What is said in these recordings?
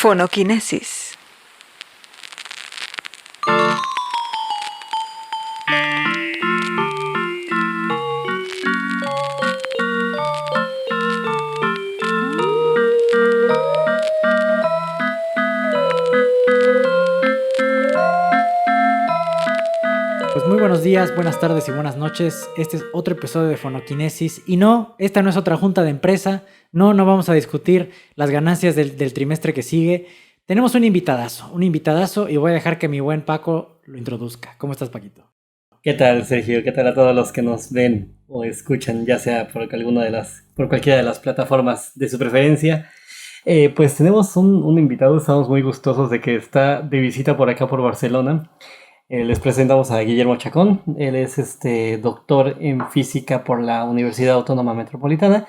Fonoquinesis. Pues muy buenos días, buenas tardes y buenas noches. Este es otro episodio de Fonoquinesis. Y no, esta no es otra junta de empresa. No vamos a discutir las ganancias del trimestre que sigue. Tenemos un invitadazo y voy a dejar que mi buen Paco lo introduzca. ¿Cómo estás, Paquito? ¿Qué tal, Sergio? ¿Qué tal a todos los que nos ven o escuchan, ya sea por cualquiera de las plataformas de su preferencia? Pues tenemos un invitado, estamos muy gustosos de que está de visita por acá por Barcelona. Les presentamos a Guillermo Chacón. Él es doctor en física por la Universidad Autónoma Metropolitana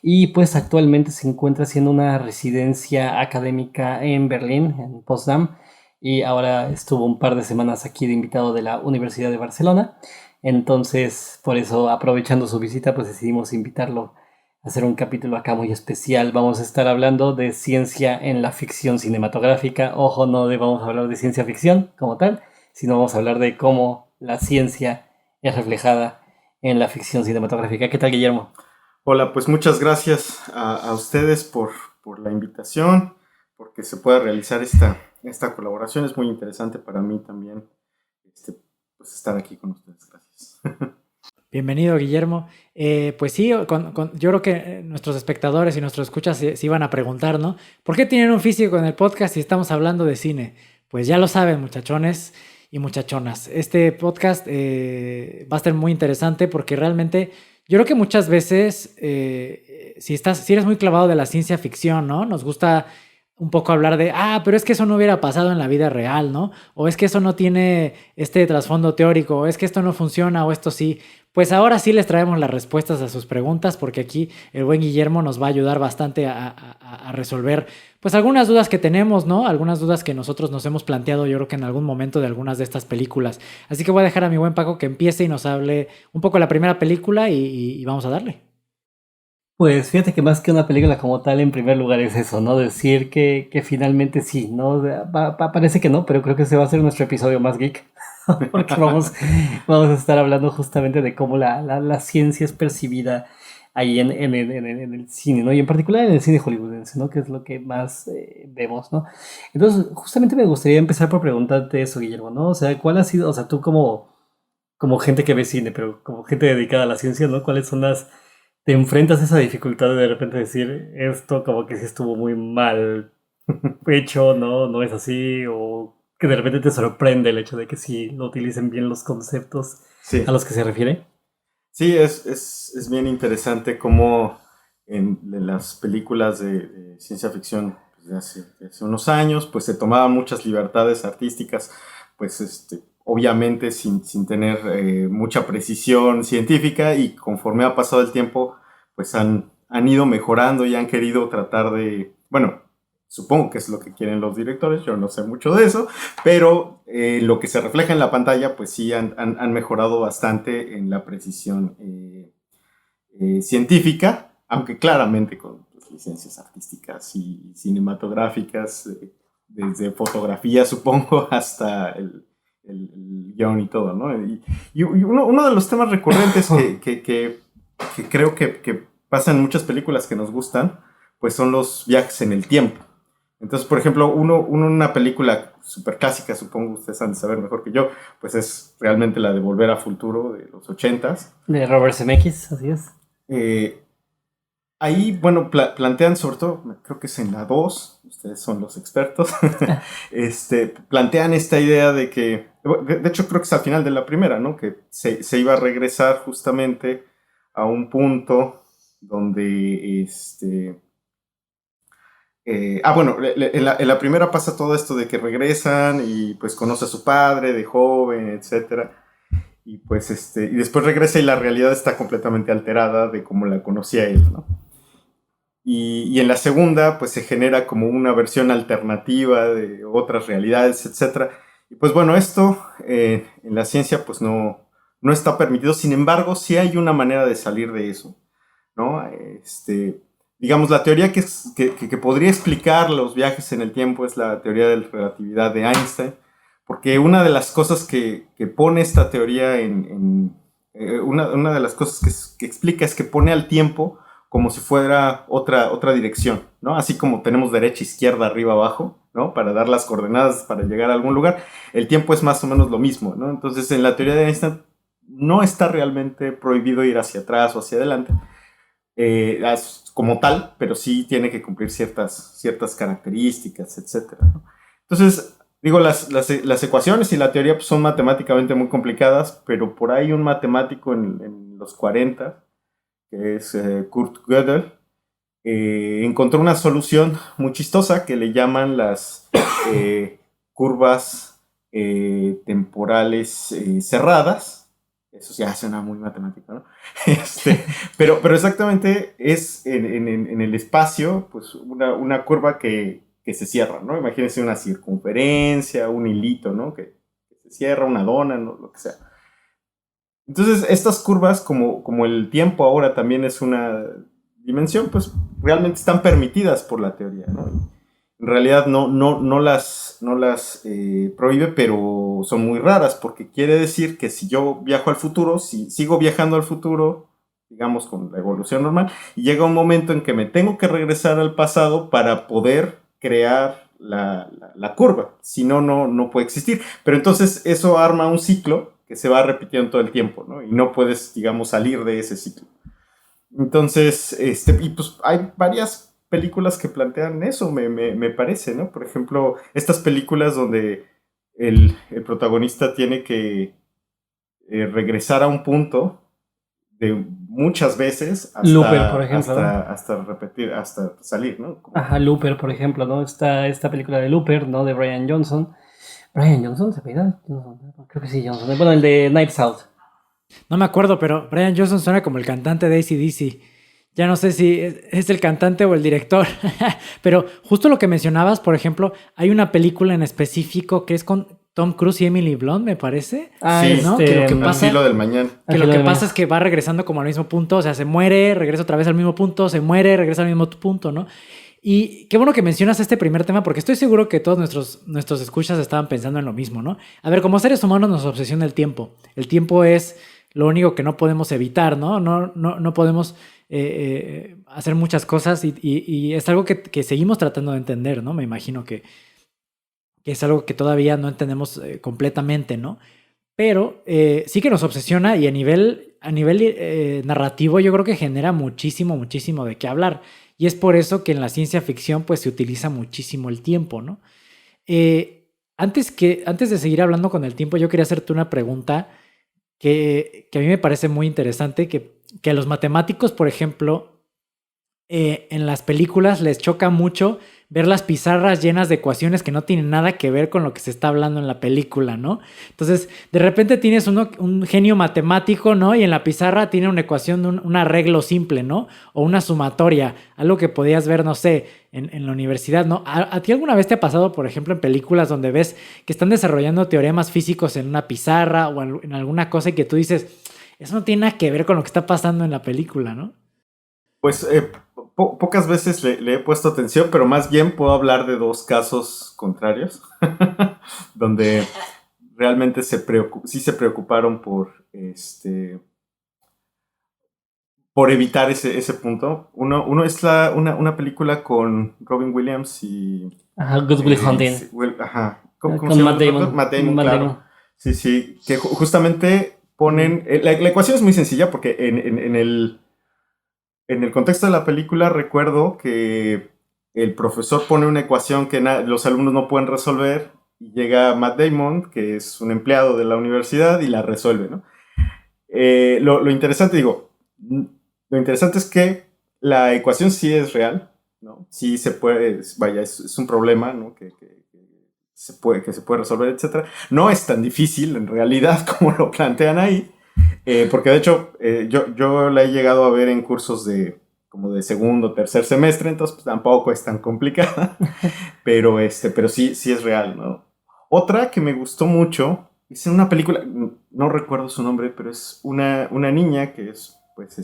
y pues actualmente se encuentra haciendo una residencia académica en Berlín, en Potsdam, y ahora estuvo un par de semanas aquí de invitado de la Universidad de Barcelona. Entonces, por eso, aprovechando su visita, pues decidimos invitarlo a hacer un capítulo acá muy especial. Vamos a estar hablando de ciencia en la ficción cinematográfica. Ojo, no vamos a hablar de ciencia ficción como tal, sino vamos a hablar de cómo la ciencia es reflejada en la ficción cinematográfica. ¿Qué tal, Guillermo? Hola, pues muchas gracias a ustedes por la invitación, porque se pueda realizar esta colaboración. Es muy interesante para mí también pues estar aquí con ustedes. Gracias. Bienvenido, Guillermo. Pues sí, yo creo que nuestros espectadores y nuestros escuchas se iban a preguntar, ¿no? ¿Por qué tienen un físico en el podcast si estamos hablando de cine? Pues ya lo saben, muchachones y muchachonas. Este podcast va a ser muy interesante porque realmente yo creo que muchas veces, si eres muy clavado de la ciencia ficción, ¿no? Nos gusta un poco hablar de, pero es que eso no hubiera pasado en la vida real, ¿no? O es que eso no tiene este trasfondo teórico, o es que esto no funciona, o esto sí. Pues ahora sí les traemos las respuestas a sus preguntas, porque aquí el buen Guillermo nos va a ayudar bastante a resolver pues algunas dudas que tenemos, ¿no? Algunas dudas que nosotros nos hemos planteado, yo creo que en algún momento de algunas de estas películas. Así que voy a dejar a mi buen Paco que empiece y nos hable un poco de la primera película y vamos a darle. Pues fíjate que más que una película como tal, en primer lugar es eso, ¿no? Decir que finalmente sí, ¿no? Parece que no, pero creo que ese va a ser nuestro episodio más geek. Porque vamos a estar hablando justamente de cómo la ciencia es percibida ahí en el cine, ¿no? Y en particular en el cine hollywoodense, ¿no? Que es lo que más vemos, ¿no? Entonces, justamente me gustaría empezar por preguntarte eso, Guillermo, ¿no? O sea, ¿cuál ha sido, o sea, tú como gente que ve cine, pero como gente dedicada a la ciencia, ¿no? ¿Cuáles son te enfrentas a esa dificultad de repente decir esto como que sí estuvo muy mal hecho, ¿no? No es así, o que de repente te sorprende el hecho de que sí lo utilicen bien los conceptos Sí. a los que se refiere? Sí, es bien interesante cómo en las películas de ciencia ficción pues, de hace unos años, pues se tomaban muchas libertades artísticas, pues obviamente sin tener mucha precisión científica, y conforme ha pasado el tiempo, pues han ido mejorando y han querido tratar de, bueno, supongo que es lo que quieren los directores, yo no sé mucho de eso, pero lo que se refleja en la pantalla, pues sí han mejorado bastante en la precisión científica, aunque claramente con pues, licencias artísticas y cinematográficas, desde fotografía, supongo, hasta el guión y todo, ¿no? Y uno de los temas recurrentes que creo que pasa en muchas películas que nos gustan, pues son los viajes en el tiempo. Entonces, por ejemplo, una película súper clásica, supongo ustedes han de saber mejor que yo, pues es realmente la de Volver a Futuro de los 80s. De Robert Zemeckis, así es. Ahí, bueno, plantean sobre todo, creo que es en la 2, ustedes son los expertos, plantean esta idea de que, de hecho creo que es al final de la primera, ¿no? Que se iba a regresar justamente a un punto donde, bueno, en la primera pasa todo esto de que regresan y pues conoce a su padre de joven, etcétera. Y pues y después regresa y la realidad está completamente alterada de cómo la conocía él, ¿no? Y en la segunda, pues se genera como una versión alternativa de otras realidades, etcétera. Y pues bueno, esto en la ciencia pues no está permitido. Sin embargo, sí hay una manera de salir de eso, ¿no? digamos, la teoría que podría explicar los viajes en el tiempo es la teoría de la relatividad de Einstein, porque una de las cosas que pone esta teoría una de las cosas que explica es que pone al tiempo como si fuera otra dirección, ¿no? Así como tenemos derecha, izquierda, arriba, abajo, ¿no? Para dar las coordenadas para llegar a algún lugar, el tiempo es más o menos lo mismo, ¿no? Entonces, en la teoría de Einstein no está realmente prohibido ir hacia atrás o hacia adelante, como tal, pero sí tiene que cumplir ciertas características, etcétera, ¿no? Entonces, digo, las ecuaciones y la teoría pues, son matemáticamente muy complicadas, pero por ahí un matemático en los 40, que es Kurt Gödel, encontró una solución muy chistosa que le llaman las curvas temporales cerradas. Eso ya suena muy matemático, ¿no? Pero exactamente es en el espacio, pues una curva que se cierra, ¿no? Imagínense una circunferencia, un hilito, ¿no? Que se cierra, una dona, ¿no? Lo que sea. Entonces, estas curvas, como el tiempo ahora también es una dimensión, pues realmente están permitidas por la teoría, ¿no? En realidad no las prohíbe, pero son muy raras, porque quiere decir que si yo viajo al futuro, si sigo viajando al futuro, digamos con la evolución normal, y llega un momento en que me tengo que regresar al pasado para poder crear la curva, si no, no puede existir. Pero entonces eso arma un ciclo que se va repitiendo todo el tiempo, ¿no? Y no puedes, digamos, salir de ese ciclo. Entonces, y pues hay varias películas que plantean eso, me parece, ¿no? Por ejemplo, estas películas donde el protagonista tiene que regresar a un punto de muchas veces Looper, por ejemplo, ¿no? hasta repetir, hasta salir, ¿no? Ajá, Looper, por ejemplo, ¿no? Esta película de Looper, ¿no? De Brian Johnson. ¿Brian Johnson se apellida? Creo que sí, Johnson. Bueno, el de Knives Out. No me acuerdo, pero Brian Johnson suena como el cantante de AC/DC. Ya no sé si es el cantante o el director. Pero justo lo que mencionabas, por ejemplo, hay una película en específico que es con Tom Cruise y Emily Blunt, me parece. Sí, ¿no? Que lo que Al pasa, filo del mañana. que lo que pasa es que va regresando como al mismo punto. O sea, se muere, regresa otra vez al mismo punto, se muere, regresa al mismo punto, ¿no? Y qué bueno que mencionas este primer tema, porque estoy seguro que todos nuestros escuchas estaban pensando en lo mismo, ¿no? A ver, como seres humanos nos obsesiona el tiempo. El tiempo es lo único que no podemos evitar, ¿no? No podemos hacer muchas cosas y es algo que seguimos tratando de entender, ¿no? Me imagino que es algo que todavía no entendemos completamente, ¿no? Pero sí que nos obsesiona y a nivel narrativo yo creo que genera muchísimo de qué hablar. Y es por eso que en la ciencia ficción pues se utiliza muchísimo el tiempo, ¿no? Antes de seguir hablando con el tiempo, yo quería hacerte una pregunta que a mí me parece muy interesante, que a los matemáticos, por ejemplo, en las películas les choca mucho ver las pizarras llenas de ecuaciones que no tienen nada que ver con lo que se está hablando en la película, ¿no? Entonces, de repente tienes un genio matemático, ¿no? Y en la pizarra tiene una ecuación, un arreglo simple, ¿no? O una sumatoria, algo que podías ver, no sé, en la universidad, ¿no? ¿A ti alguna vez te ha pasado, por ejemplo, en películas donde ves que están desarrollando teoremas físicos en una pizarra o en alguna cosa y que tú dices, eso no tiene nada que ver con lo que está pasando en la película, ¿no? Pues pocas veces le he puesto atención, pero más bien puedo hablar de dos casos contrarios, donde realmente sí se preocuparon por evitar ese punto. Uno es una película con Robin Williams y... Ajá, Good Will Hunting. Ajá. ¿Cómo Con se llama? Matt Damon. Matt Damon, Matt claro. Damon. Sí, que justamente ponen... La ecuación es muy sencilla porque en el contexto de la película recuerdo que el profesor pone una ecuación que los alumnos no pueden resolver y llega Matt Damon, que es un empleado de la universidad, y la resuelve, ¿no? Lo interesante, lo interesante es que la ecuación sí es real, ¿no? Sí se puede, vaya, es un problema, ¿no? Que se puede resolver, etcétera. No es tan difícil en realidad como lo plantean ahí. Porque de hecho yo la he llegado a ver en cursos como de segundo, tercer semestre, entonces pues, tampoco es tan complicada, pero sí es real, ¿no? Otra que me gustó mucho es una película, no recuerdo su nombre, pero es una niña que es, pues,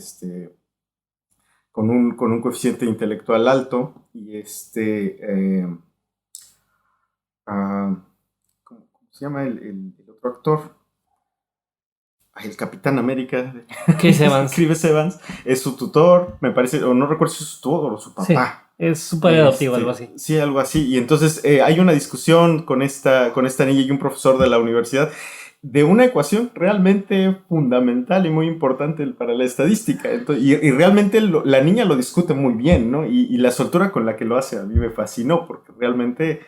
con un coeficiente intelectual alto y ¿cómo se llama el otro actor? El Capitán América, Chris Evans. Chris Evans, es su tutor, me parece, o no recuerdo si es su tutor o su papá. Sí, es su padre adoptivo, algo así. Sí, algo así. Y entonces hay una discusión con esta niña y un profesor de la universidad de una ecuación realmente fundamental y muy importante para la estadística. Entonces, y realmente la niña lo discute muy bien, ¿no? Y la soltura con la que lo hace a mí me fascinó, porque realmente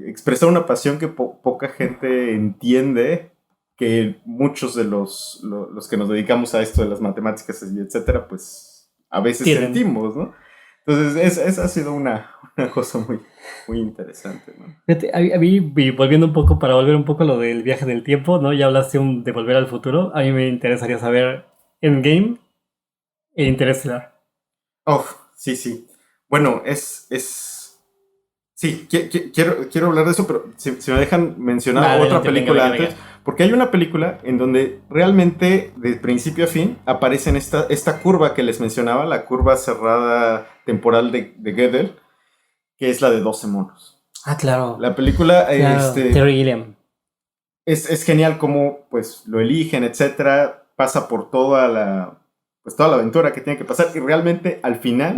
expresa una pasión que poca gente entiende, que muchos de los que nos dedicamos a esto de las matemáticas y etcétera, pues a veces sentimos, ¿no? Entonces, esa ha sido una cosa muy, muy interesante, ¿no? Fíjate, a mí, volviendo un poco, para volver un poco a lo del viaje en el tiempo, ¿no? Ya hablaste de Volver al Futuro. A mí me interesaría saber Endgame e Interestelar. Oh, sí. Bueno, sí, quiero hablar de eso, pero si me dejan mencionar otra película antes, porque hay una película en donde realmente de principio a fin aparece en esta curva que les mencionaba, la curva cerrada temporal de Gödel, que es la de 12 monos. Ah, claro. La película, claro. Terry Gilliam. Es genial cómo pues lo eligen, etcétera, pasa por toda la aventura que tiene que pasar y realmente al final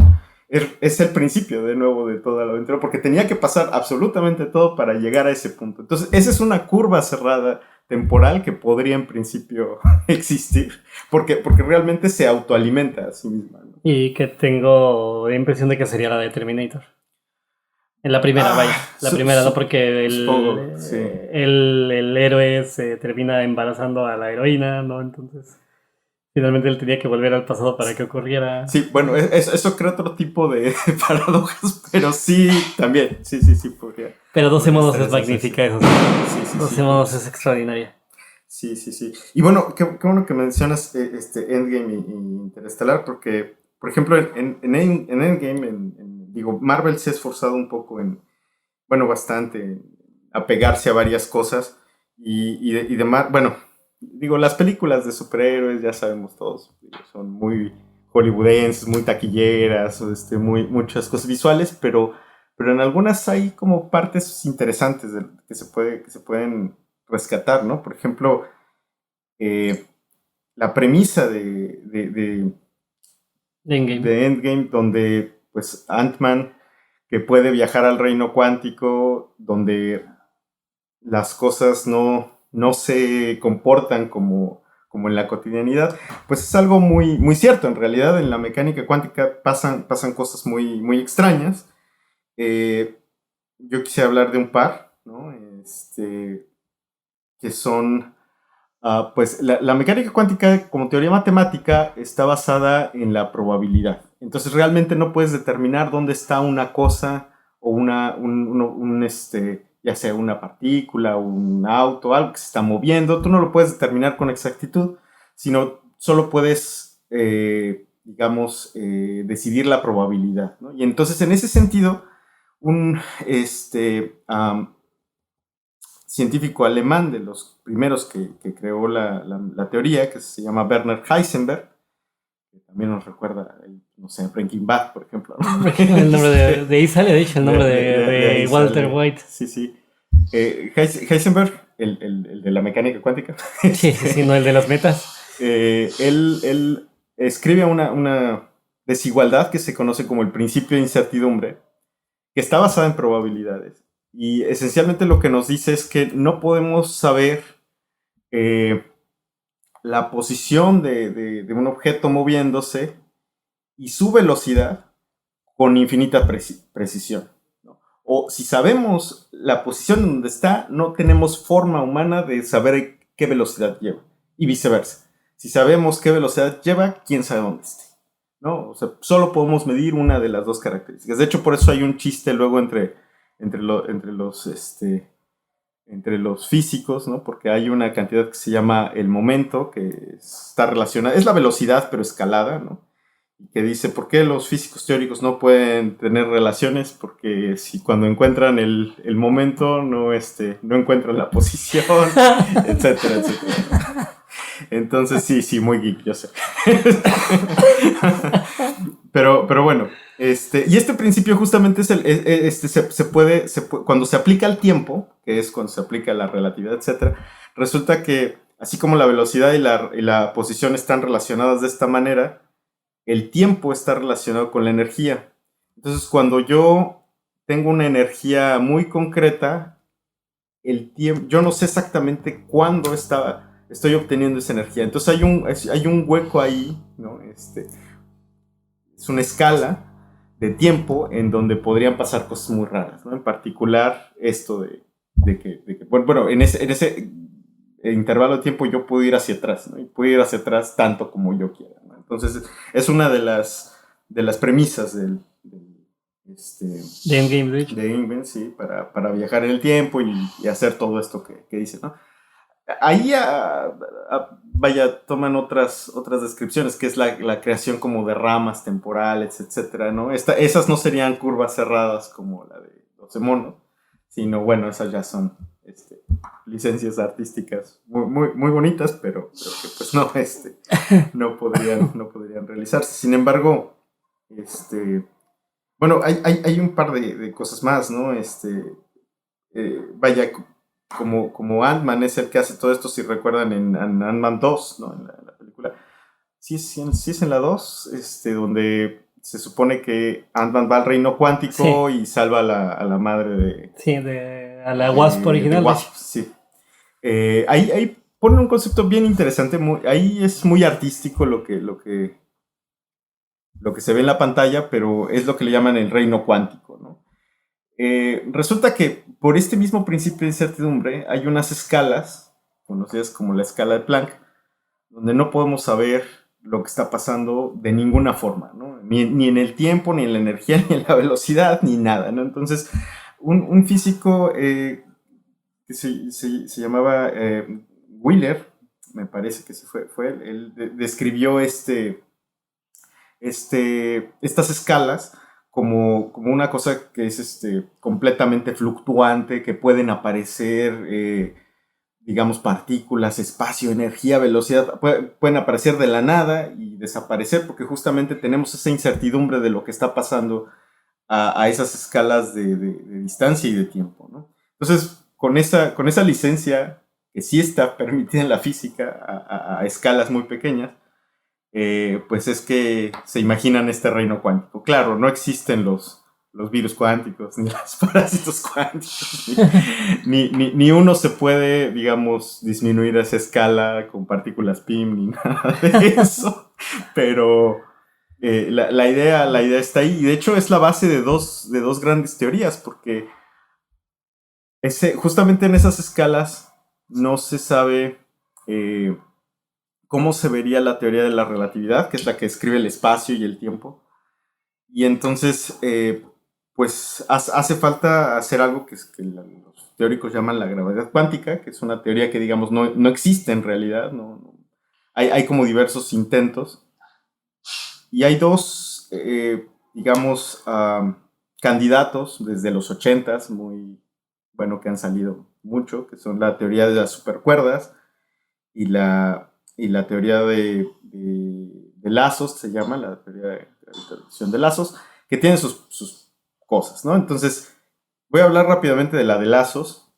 es el principio de nuevo de toda la aventura, porque tenía que pasar absolutamente todo para llegar a ese punto. Entonces, esa es una curva cerrada temporal que podría en principio existir, porque realmente se autoalimenta a sí misma, ¿no? Y que tengo la impresión de que sería la de Terminator. En la primera, vaya. La primera, ¿no? Porque el héroe se termina embarazando a la heroína, ¿no? Entonces, finalmente él tenía que volver al pasado para que ocurriera. Sí, bueno, eso crea otro tipo de paradojas, pero sí, también. Sí, podría. Pero 12 modos es magnífica, eso. Sí. 12 modos es extraordinaria. Sí. Y bueno, qué bueno que mencionas Endgame y Interestelar, porque, por ejemplo, en Endgame, digo, Marvel se ha esforzado un poco bastante, a pegarse a varias cosas y demás. Bueno, digo, las películas de superhéroes, ya sabemos todos, son muy hollywoodenses, muy taquilleras, muchas cosas visuales, pero en algunas hay como partes interesantes que se pueden rescatar, ¿no? Por ejemplo, la premisa de Endgame, donde pues Ant-Man, que puede viajar al reino cuántico, donde las cosas no se comportan como en la cotidianidad, pues es algo muy, muy cierto. En realidad, en la mecánica cuántica pasan cosas muy, muy extrañas. Yo quisiera hablar de un par, ¿no? Que son... pues la mecánica cuántica, como teoría matemática, está basada en la probabilidad. Entonces realmente no puedes determinar dónde está una cosa o ya sea una partícula, un auto, algo que se está moviendo. Tú no lo puedes determinar con exactitud, sino solo puedes, decidir la probabilidad, ¿no? Y entonces en ese sentido, un científico alemán, de los primeros que creó la teoría, que se llama Werner Heisenberg, que también nos recuerda, no sé, Breaking Bad, por ejemplo, ¿no? El nombre de ahí sale, de hecho, el nombre de Walter White. Sí. Heisenberg, el de la mecánica cuántica. Sí, no el de las metas. Él escribe una desigualdad que se conoce como el principio de incertidumbre, que está basada en probabilidades. Y esencialmente lo que nos dice es que no podemos saber la posición de un objeto moviéndose y su velocidad con infinita precisión, ¿no? O si sabemos la posición donde está, no tenemos forma humana de saber qué velocidad lleva. Y viceversa. Si sabemos qué velocidad lleva, quién sabe dónde esté, ¿no? O sea, solo podemos medir una de las dos características. De hecho, por eso hay un chiste luego entre los físicos, ¿no? Porque hay una cantidad que se llama el momento, que está relacionada, es la velocidad pero escalada, ¿no? Y que dice, ¿por qué los físicos teóricos no pueden tener relaciones? Porque si cuando encuentran el momento no encuentran la posición, etcétera. Entonces sí, muy geek, yo sé. Pero bueno, y este principio justamente es cuando se aplica al tiempo, que es cuando se aplica la relatividad, etcétera, resulta que así como la velocidad y la posición están relacionadas de esta manera, el tiempo está relacionado con la energía. Entonces, cuando yo tengo una energía muy concreta, el tiempo, yo no sé exactamente cuándo estoy obteniendo esa energía. Entonces hay un hueco ahí, ¿no? Es una escala de tiempo en donde podrían pasar cosas muy raras, ¿no? En particular esto de que bueno, en ese intervalo de tiempo yo puedo ir hacia atrás, ¿no? Y puedo ir hacia atrás tanto como yo quiera, ¿no? Entonces es una de las premisas de Endgame, de hecho. de Endgame, sí, para viajar en el tiempo y hacer todo esto que dice, ¿no? Ahí, vaya, toman otras descripciones, que es la creación como de ramas temporales, etcétera, ¿no? Esas no serían curvas cerradas como la de 12 monos, sino, bueno, esas ya son licencias artísticas muy bonitas, pero que pues no podrían realizarse. Sin embargo, bueno, hay un par de cosas más, ¿no? Vaya, como Ant-Man es el que hace todo esto, si recuerdan en Ant-Man 2, ¿no? En la película. Sí es en la 2, donde se supone que Ant-Man va al reino cuántico y salva a la madre de... Sí, a la Wasp original. De Wasp, sí. Ahí pone un concepto bien interesante, ahí es muy artístico lo que se ve en la pantalla, pero es lo que le llaman el reino cuántico, ¿no? Resulta que por este mismo principio de incertidumbre hay unas escalas, conocidas como la escala de Planck, donde no podemos saber lo que está pasando de ninguna forma, ¿no? Ni en el tiempo, ni en la energía, ni en la velocidad, ni nada, ¿no? Entonces, un físico que se llamaba Wheeler, me parece que fue él describió estas escalas como una cosa que es completamente fluctuante, que pueden aparecer, digamos, partículas, espacio, energía, velocidad, pueden aparecer de la nada y desaparecer, porque justamente tenemos esa incertidumbre de lo que está pasando a esas escalas de distancia y de tiempo, ¿no? Entonces, con esa licencia, que sí está permitida en la física a escalas muy pequeñas, pues es que se imaginan este reino cuántico. Claro, no existen los virus cuánticos, ni los parásitos cuánticos, ni uno se puede, digamos, disminuir a esa escala con partículas PIM, ni nada de eso, pero la idea está ahí, y de hecho es la base de dos grandes teorías, porque justamente en esas escalas no se sabe cómo se vería la teoría de la relatividad, que es la que describe el espacio y el tiempo. Y entonces, pues hace falta hacer algo que los teóricos llaman la gravedad cuántica, que es una teoría que, digamos, no existe en realidad. Hay como diversos intentos. Y hay dos, digamos, candidatos desde los 80s, muy bueno, que han salido mucho, que son la teoría de las supercuerdas y la teoría de lazos, se llama la teoría de gravitación de lazos, que tiene sus cosas, ¿no? Entonces, voy a hablar rápidamente de la de lazos,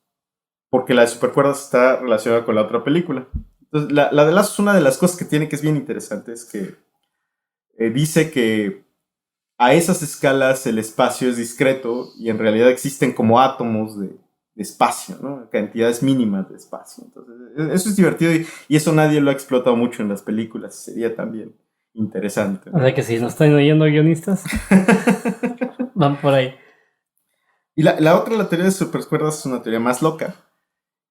porque la de supercuerdas está relacionada con la otra película. Entonces, la de lazos, una de las cosas que tiene que es bien interesante, es que dice que a esas escalas el espacio es discreto y en realidad existen como átomos de espacio, ¿no? Cantidades mínimas de espacio. Entonces, eso es divertido y eso nadie lo ha explotado mucho en las películas. Sería también interesante, ¿no? O sea que si nos están oyendo guionistas, van por ahí. Y la teoría de supercuerdas es una teoría más loca,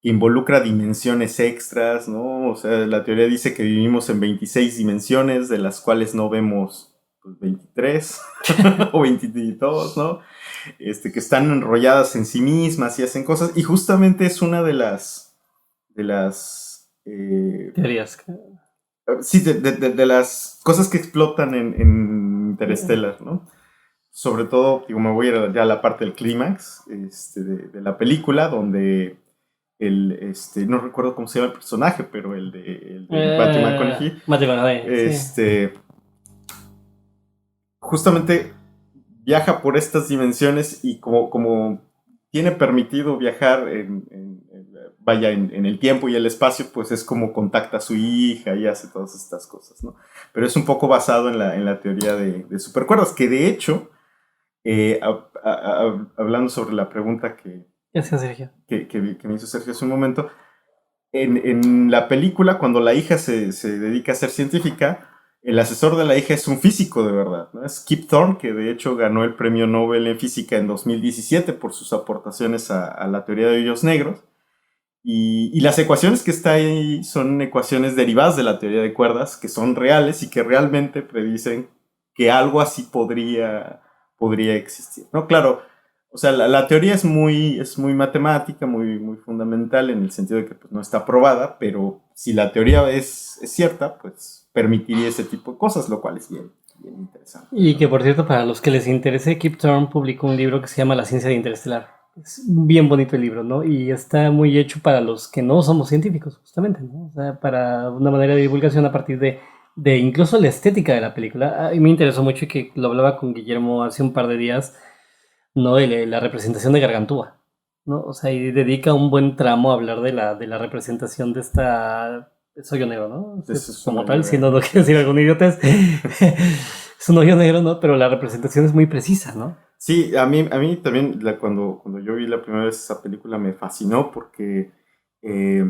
que involucra dimensiones extras, ¿no? O sea, la teoría dice que vivimos en 26 dimensiones, de las cuales no vemos pues, 23 o 22, ¿no? Que están enrolladas en sí mismas y hacen cosas, y justamente es una de las teorías. Sí, de las cosas que explotan en Interstellar, ¿no? Sobre todo, digo, me voy a ir ya a la parte del clímax de la película, donde no recuerdo cómo se llama el personaje, pero el de Matthew McConaughey. Matthew McConaughey, sí. Justamente viaja por estas dimensiones y como tiene permitido viajar en el tiempo y el espacio, pues es como contacta a su hija y hace todas estas cosas, ¿no? Pero es un poco basado en la teoría de supercuerdas, que de hecho, hablando sobre la pregunta que me hizo Sergio hace un momento, en la película, cuando la hija se dedica a ser científica, el asesor de la hija es un físico de verdad, ¿no? Es Kip Thorne, que de hecho ganó el premio Nobel en física en 2017 por sus aportaciones a la teoría de hoyos negros. Y las ecuaciones que está ahí son ecuaciones derivadas de la teoría de cuerdas, que son reales y que realmente predicen que algo así podría existir, ¿no? Claro, o sea, la teoría es muy matemática, muy fundamental en el sentido de que pues, no está probada, pero si la teoría es cierta, pues permitiría ese tipo de cosas, lo cual es bien interesante. Y que, por cierto, para los que les interese, Kip Thorne publicó un libro que se llama La ciencia de Interestelar. Es bien bonito el libro, ¿no? Y está muy hecho para los que no somos científicos, justamente, ¿no? O sea, para una manera de divulgación a partir de incluso la estética de la película. A mí me interesó mucho y que lo hablaba con Guillermo hace un par de días, ¿no? De la representación de Gargantúa, ¿no? O sea, y dedica un buen tramo a hablar de la representación de esta... Es hoyo negro, ¿no? Es como tal, si no quiero decir algún idiota, es un hoyo negro, ¿no? Pero la representación es muy precisa, ¿no? Sí, a mí también cuando yo vi la primera vez esa película me fascinó porque si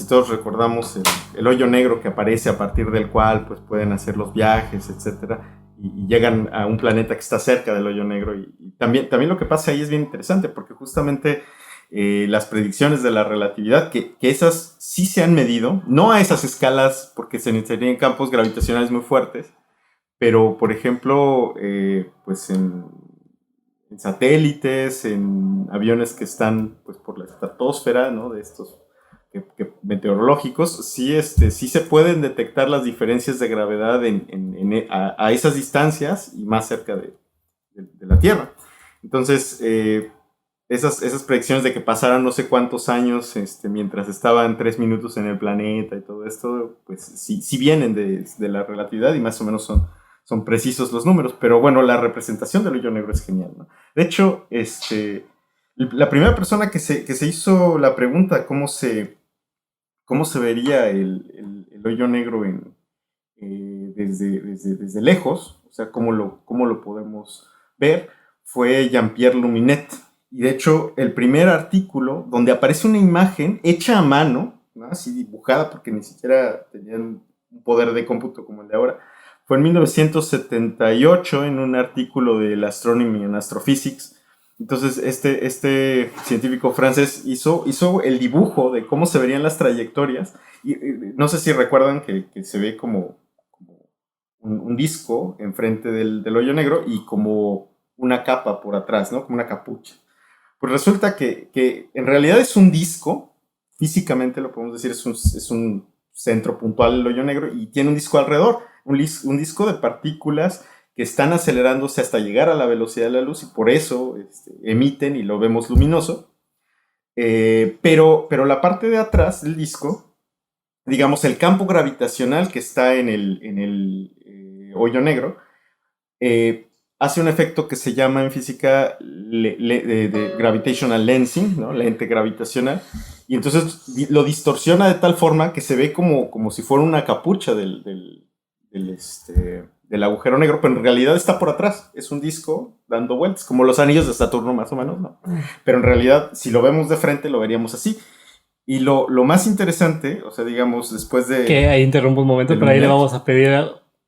todos recordamos el hoyo negro que aparece a partir del cual pues pueden hacer los viajes, etcétera, y llegan a un planeta que está cerca del hoyo negro y también lo que pasa ahí es bien interesante porque justamente las predicciones de la relatividad, que esas sí se han medido, no a esas escalas porque se necesitarían campos gravitacionales muy fuertes, pero por ejemplo, pues en satélites, en aviones que están pues por la estratosfera, ¿no? De estos meteorológicos, sí se pueden detectar las diferencias de gravedad a esas distancias y más cerca de la Tierra. Entonces, esas predicciones de que pasaran no sé cuántos años mientras estaban 3 minutos en el planeta y todo esto, pues sí vienen de la relatividad y más o menos son precisos los números, pero bueno, la representación del hoyo negro es genial, ¿no? De hecho, la primera persona que se hizo la pregunta cómo se vería el hoyo negro desde lejos, o sea, cómo lo podemos ver, fue Jean-Pierre Luminet. Y de hecho, el primer artículo donde aparece una imagen hecha a mano, ¿no? Así dibujada, porque ni siquiera tenían un poder de cómputo como el de ahora, fue en 1978 en un artículo del Astronomy and Astrophysics. Entonces este científico francés hizo el dibujo de cómo se verían las trayectorias y no sé si recuerdan que se ve como un disco enfrente del hoyo negro y como una capa por atrás, ¿no? Como una capucha. Pues resulta que en realidad es un disco, físicamente lo podemos decir, es un centro puntual del hoyo negro y tiene un disco alrededor, un disco de partículas que están acelerándose hasta llegar a la velocidad de la luz y por eso emiten y lo vemos luminoso. Pero la parte de atrás del disco, digamos el campo gravitacional que está en el hoyo negro, hace un efecto que se llama en física de gravitational lensing, ¿no? Lente gravitacional, y entonces lo distorsiona de tal forma que se ve como si fuera una capucha del agujero negro, pero en realidad está por atrás, es un disco dando vueltas, como los anillos de Saturno más o menos, ¿no? Pero en realidad, si lo vemos de frente, lo veríamos así. Y lo más interesante, o sea, digamos, después de... Que ahí interrumpo un momento, pero ahí le vamos a pedir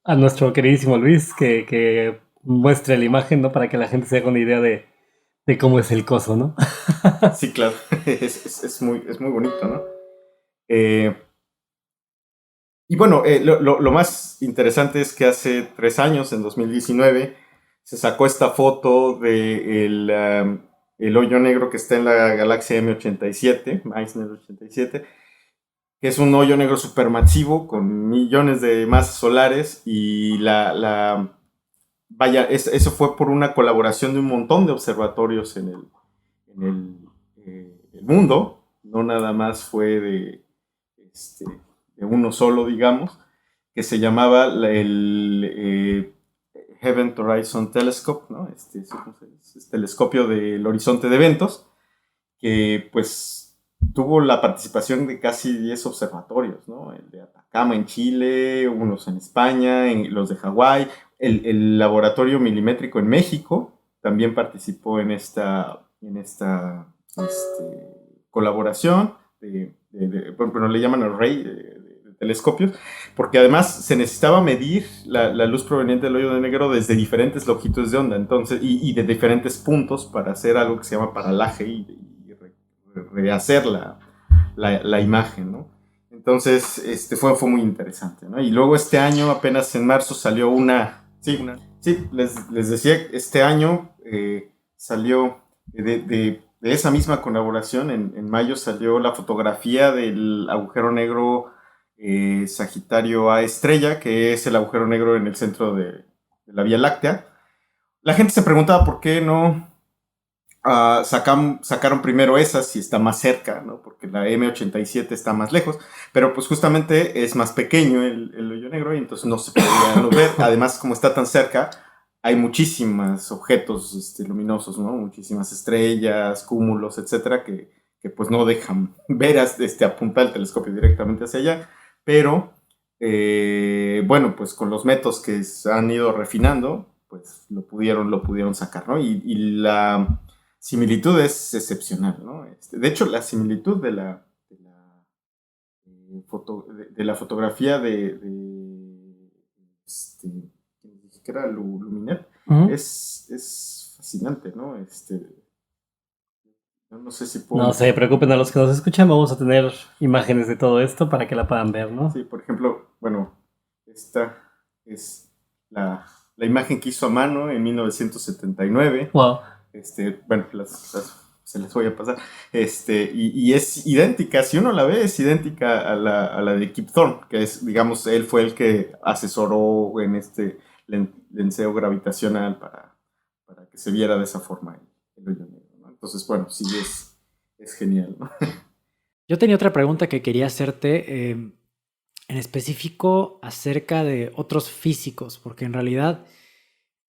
a nuestro queridísimo Luis que muestre la imagen, ¿no? Para que la gente se haga una idea de cómo es el coso, ¿no? Sí, claro, es muy bonito, ¿no? Y bueno, lo más interesante es que hace 3 años, en 2019, se sacó esta foto de el hoyo negro que está en la galaxia M87, Meissner 87, que es un hoyo negro supermasivo con millones de masas solares y eso fue por una colaboración de un montón de observatorios en mundo, no nada más fue de uno solo, digamos, que se llamaba el Event Horizon Telescope, ¿no? Es telescopio del horizonte de eventos, que pues tuvo la participación de casi 10 observatorios, ¿no? El de Atacama en Chile, unos en España, los de Hawái, el laboratorio milimétrico en México también participó en esta colaboración bueno, le llaman array de telescopios, porque además se necesitaba medir la luz proveniente del hoyo negro desde diferentes longitudes de onda, entonces, y de diferentes puntos para hacer algo que se llama paralaje y rehacer la imagen, ¿no? Entonces, fue muy interesante, ¿no? Y luego este año, apenas en marzo, salió les decía, este año salió de esa misma colaboración, en mayo salió la fotografía del agujero negro Sagitario A estrella, que es el agujero negro en el centro de la Vía Láctea. La gente se preguntaba por qué no sacaron primero esa si está más cerca, ¿no? Porque la M87 está más lejos, pero pues justamente es más pequeño el hoyo negro y entonces no se podía ver. Además, como está tan cerca, hay muchísimos objetos luminosos, ¿no? Muchísimas estrellas, cúmulos, etcétera, que pues no dejan ver, apuntar el telescopio directamente hacia allá, pero bueno, pues con los métodos que se han ido refinando, pues lo pudieron sacar, ¿no? Y la similitud es excepcional, ¿no? De hecho, la similitud de la fotografía que era Luminet, es fascinante, ¿no? No sé si puedo... No se preocupen a los que nos escuchan, vamos a tener imágenes de todo esto para que la puedan ver, ¿no? Sí, por ejemplo, bueno, esta es la imagen que hizo a mano en 1979. Wow. Bueno, se les voy a pasar. Y es idéntica, si uno la ve, es idéntica a la de Kip Thorne, que es, digamos, él fue el que asesoró en lenseo gravitacional para que se viera de esa forma el hoyo negro, ¿no? Entonces, bueno, sí es genial, ¿no? Yo tenía otra pregunta que quería hacerte, en específico acerca de otros físicos, porque en realidad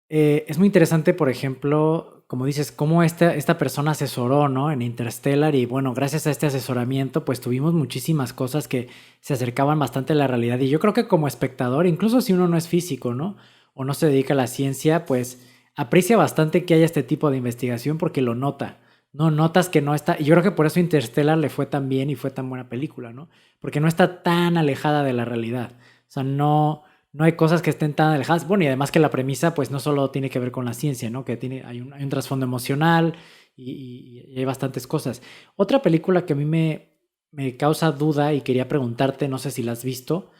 es muy interesante, por ejemplo, como dices, cómo esta persona asesoró, ¿no? En Interstellar, y bueno, gracias a este asesoramiento, pues tuvimos muchísimas cosas que se acercaban bastante a la realidad. Y yo creo que como espectador, incluso si uno no es físico, ¿no? O no se dedica a la ciencia, pues aprecia bastante que haya este tipo de investigación porque lo nota. No notas que no está. Y yo creo que por eso Interstellar le fue tan bien y fue tan buena película, ¿no? Porque no está tan alejada de la realidad. O sea, no hay cosas que estén tan alejadas. Bueno, y además que la premisa, pues no solo tiene que ver con la ciencia, ¿no? Que hay un trasfondo emocional y hay bastantes cosas. Otra película que a mí me causa duda y quería preguntarte, no sé si la has visto,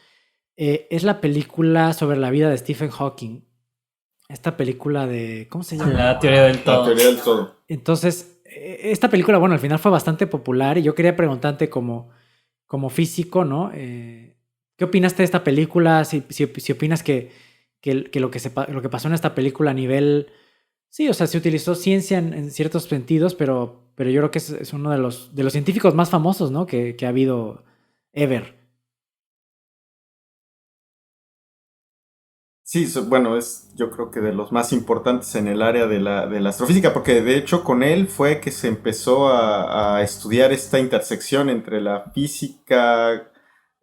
es la película sobre la vida de Stephen Hawking. Esta película de... ¿Cómo se llama? La teoría del todo. La teoría del todo. Entonces, esta película, bueno, al final fue bastante popular y yo quería preguntarte como físico, ¿no? ¿Qué opinaste de esta película? Si opinas que lo que pasó en esta película a nivel... Sí, o sea, se utilizó ciencia en ciertos sentidos, pero yo creo que es uno de los científicos más famosos, ¿no? Que ha habido ever. Sí, bueno, yo creo que de los más importantes en el área de la astrofísica, porque de hecho con él fue que se empezó a estudiar esta intersección entre la física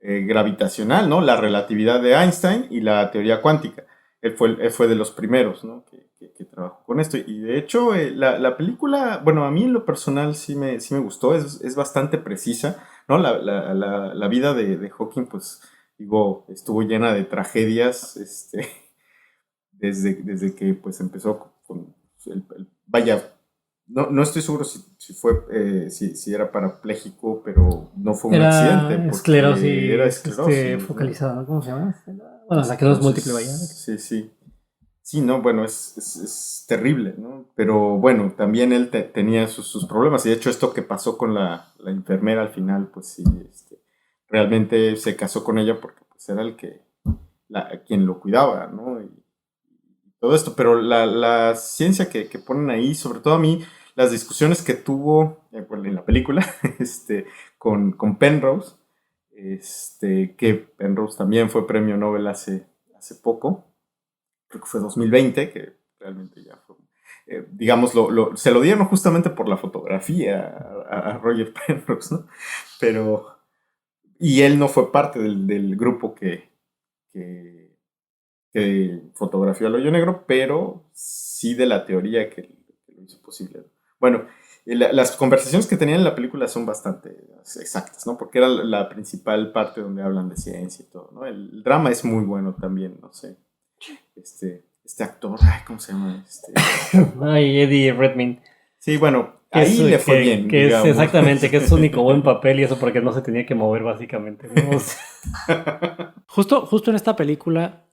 gravitacional, ¿no? La relatividad de Einstein y la teoría cuántica. Él fue de los primeros, ¿no? que trabajó con esto. Y de hecho, la película, bueno, a mí en lo personal sí me gustó, es bastante precisa, ¿no? La vida de Hawking, pues, digo, estuvo llena de tragedias, desde que pues empezó con vaya, no estoy seguro si fue si era parapléjico, pero no fue un accidente, porque esclerosis, era esclerosis, focalizada, ¿no? ¿Cómo se llama? Bueno, la que no es múltiple, vaya. Sí, no, bueno, es terrible, ¿no? Pero bueno, también él tenía sus problemas, y de hecho esto que pasó con la enfermera al final, pues sí, realmente se casó con ella porque pues era quien lo cuidaba, ¿no? Y todo esto, pero la ciencia que ponen ahí, sobre todo a mí, las discusiones que tuvo pues, en la película con Penrose, que Penrose también fue premio Nobel hace poco, creo que fue 2020, que realmente ya fue, digamos, se lo dieron justamente por la fotografía a Roger Penrose, ¿no? Pero, y él no fue parte del grupo que fotografió al hoyo negro, pero sí de la teoría que lo hizo posible. Bueno, las conversaciones que tenían en la película son bastante exactas, ¿no? Porque era la principal parte donde hablan de ciencia y todo, ¿no? El drama es muy bueno también, no sé. Este actor, ¿cómo se llama? Ay, Eddie Redmayne. Sí, bueno, ahí le fue bien, que digamos. es exactamente, que es su único buen papel y eso porque no se tenía que mover básicamente, ¿no? Justo en esta película,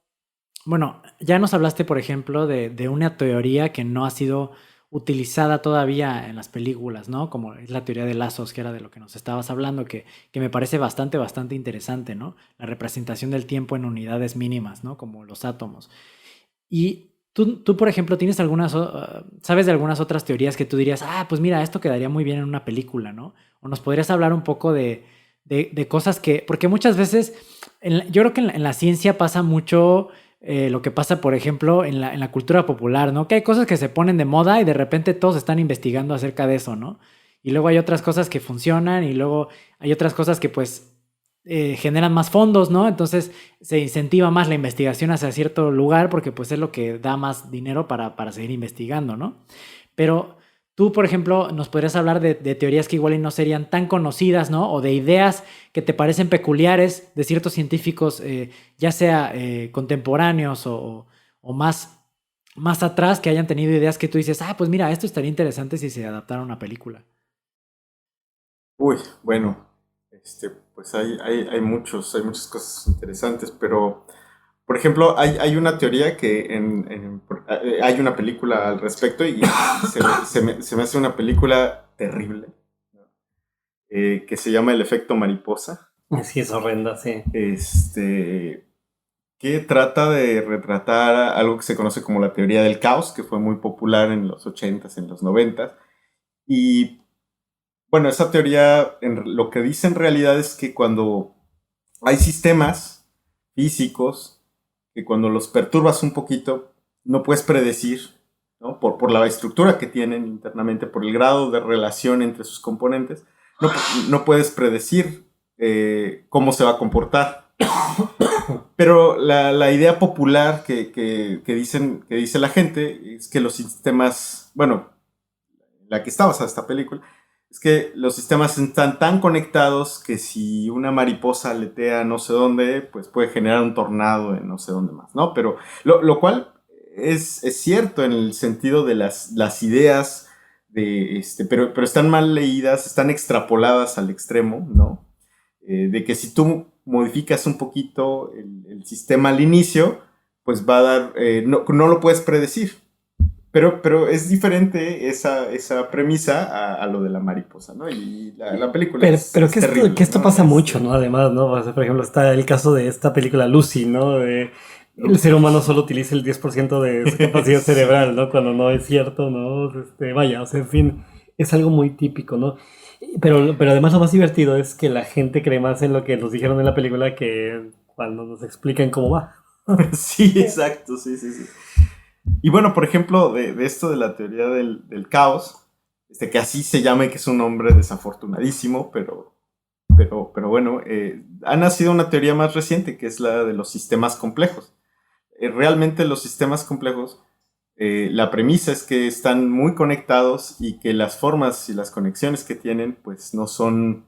bueno, ya nos hablaste, por ejemplo, de una teoría que no ha sido utilizada todavía en las películas, ¿no? Como es la teoría de lazos, que era de lo que nos estabas hablando, que me parece bastante interesante, ¿no? La representación del tiempo en unidades mínimas, ¿no? Como los átomos. Y tú por ejemplo, tienes sabes de algunas otras teorías que tú dirías, pues mira, esto quedaría muy bien en una película, ¿no? O nos podrías hablar un poco de cosas porque muchas veces, yo creo que en la ciencia pasa mucho lo que pasa, por ejemplo, en la cultura popular, ¿no? Que hay cosas que se ponen de moda y de repente todos están investigando acerca de eso, ¿no? Y luego hay otras cosas que funcionan y luego hay otras cosas que pues generan más fondos, ¿no? Entonces se incentiva más la investigación hacia cierto lugar porque pues es lo que da más dinero para seguir investigando, ¿no? Pero tú, por ejemplo, nos podrías hablar de teorías que igual y no serían tan conocidas, ¿no? O de ideas que te parecen peculiares de ciertos científicos, ya sea contemporáneos o más atrás, que hayan tenido ideas que tú dices, pues mira, esto estaría interesante si se adaptara a una película. Uy, bueno, pues hay muchas cosas interesantes, pero, por ejemplo, hay una teoría que hay una película al respecto y se me hace una película terrible, ¿no? Que se llama El efecto mariposa. Sí, es horrenda, sí. Que trata de retratar algo que se conoce como la teoría del caos, que fue muy popular en los 80s, en los 90s, y bueno, esa teoría lo que dice en realidad es que cuando hay sistemas físicos que cuando los perturbas un poquito no puedes predecir, ¿no? Por la estructura que tienen internamente, por el grado de relación entre sus componentes, no puedes predecir cómo se va a comportar. Pero la idea popular que dice la gente es que los sistemas, bueno, la que está basada esta película, es que los sistemas están tan conectados que si una mariposa aletea no sé dónde, pues puede generar un tornado en no sé dónde más, ¿no? Pero lo cual es cierto en el sentido de las ideas, pero están mal leídas, están extrapoladas al extremo, ¿no? De que si tú modificas un poquito el sistema al inicio, pues va a dar, no lo puedes predecir. Pero es diferente esa premisa a lo de la mariposa, ¿no? Y la película pero es terrible, que esto ¿no? pasa mucho, ¿no? Además, ¿no? O sea, por ejemplo, está el caso de esta película Lucy, ¿no? El ser humano solo utiliza el 10% de su capacidad Sí. cerebral, ¿no? Cuando no es cierto, ¿no? Vaya, o sea, en fin, es algo muy típico, ¿no? Pero además lo más divertido es que la gente cree más en lo que nos dijeron en la película que cuando nos explican cómo va. Sí, exacto, sí. Y bueno, por ejemplo, de esto de la teoría del caos, que así se llama y que es un nombre desafortunadísimo, pero bueno, ha nacido una teoría más reciente que es la de los sistemas complejos. Realmente los sistemas complejos, la premisa es que están muy conectados y que las formas y las conexiones que tienen pues no son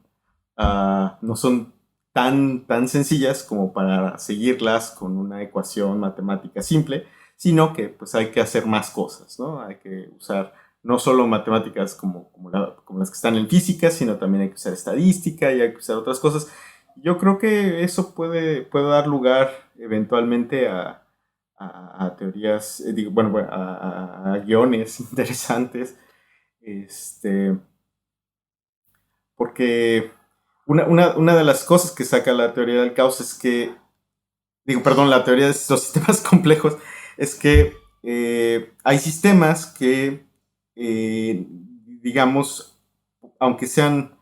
tan sencillas como para seguirlas con una ecuación matemática simple, sino que pues hay que hacer más cosas, ¿no? Hay que usar no solo matemáticas como las que están en física, sino también hay que usar estadística y hay que usar otras cosas. Yo creo que eso puede dar lugar eventualmente a teorías, a guiones interesantes, porque una de las cosas que saca la teoría del caos es que, la teoría de los sistemas complejos es que hay sistemas que, digamos, aunque sean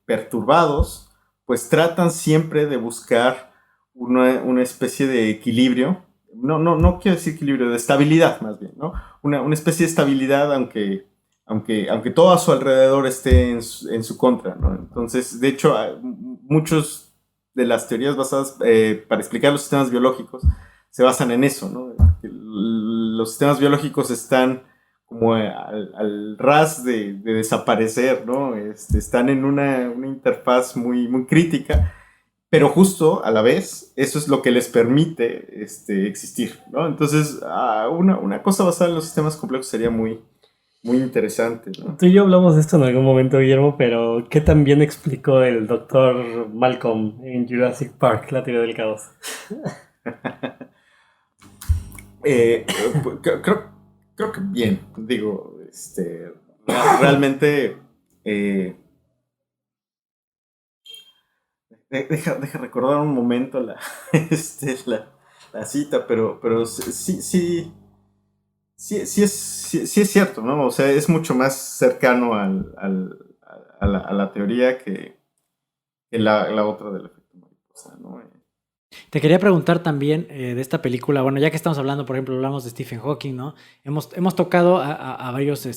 perturbados, pues tratan siempre de buscar una especie de equilibrio. No quiero decir equilibrio, de estabilidad más bien, ¿no? Una especie de estabilidad, aunque todo a su alrededor esté en su contra, ¿no? Entonces, de hecho, muchos de las teorías basadas para explicar los sistemas biológicos se basan en eso, ¿no? Los sistemas biológicos están como al ras de desaparecer, ¿no? Están en una interfaz muy, muy crítica, pero justo a la vez eso es lo que les permite existir, ¿no? Entonces, una cosa basada en los sistemas complejos sería muy, muy interesante, ¿no? Tú y yo hablamos de esto en algún momento, Guillermo, pero ¿qué tan bien explicó el doctor Malcolm en Jurassic Park la teoría del caos? Creo que bien, digo, realmente deja recordar un momento la cita, pero sí es cierto, ¿no? O sea, es mucho más cercano a la teoría que la otra del efecto mariposa, ¿no? Te quería preguntar también de esta película, bueno, ya que estamos hablando, por ejemplo, hablamos de Stephen Hawking, ¿no? Hemos tocado a varios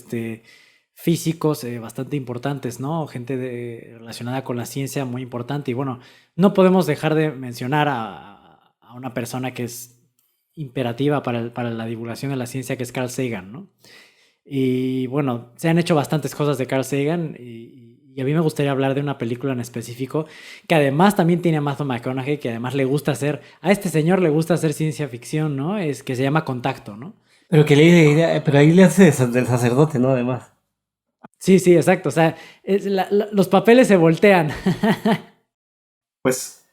físicos bastante importantes, ¿no? Gente relacionada con la ciencia muy importante. Y bueno, no podemos dejar de mencionar a una persona que es imperativa para la divulgación de la ciencia, que es Carl Sagan, ¿no? Y bueno, se han hecho bastantes cosas de Carl Sagan y a mí me gustaría hablar de una película en específico que además también tiene a Matthew McConaughey, que además le gusta hacer, a este señor le gusta hacer ciencia ficción, ¿no? Es que se llama Contacto, ¿no? Pero pero ahí le hace del sacerdote, ¿no? Además. Sí, exacto, o sea, los papeles se voltean. Pues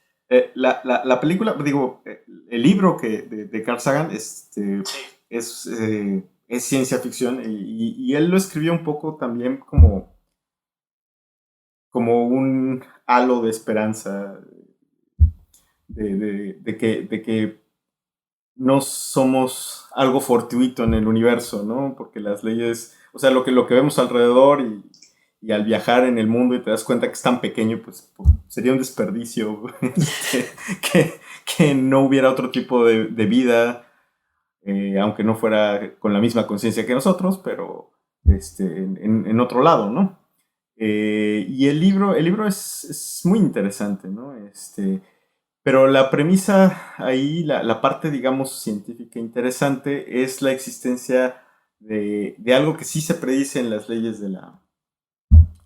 la película, digo, el libro de Carl Sagan es ciencia ficción y él lo escribió un poco también como un halo de esperanza de que no somos algo fortuito en el universo, ¿no? Porque las leyes, o sea, lo que vemos alrededor y al viajar en el mundo y te das cuenta que es tan pequeño, pues sería un desperdicio que no hubiera otro tipo de vida, aunque no fuera con la misma conciencia que nosotros, pero en otro lado, ¿no? Y el libro es muy interesante, ¿no? Pero la premisa ahí, la parte, digamos, científica interesante es la existencia de algo que sí se predice en las leyes en la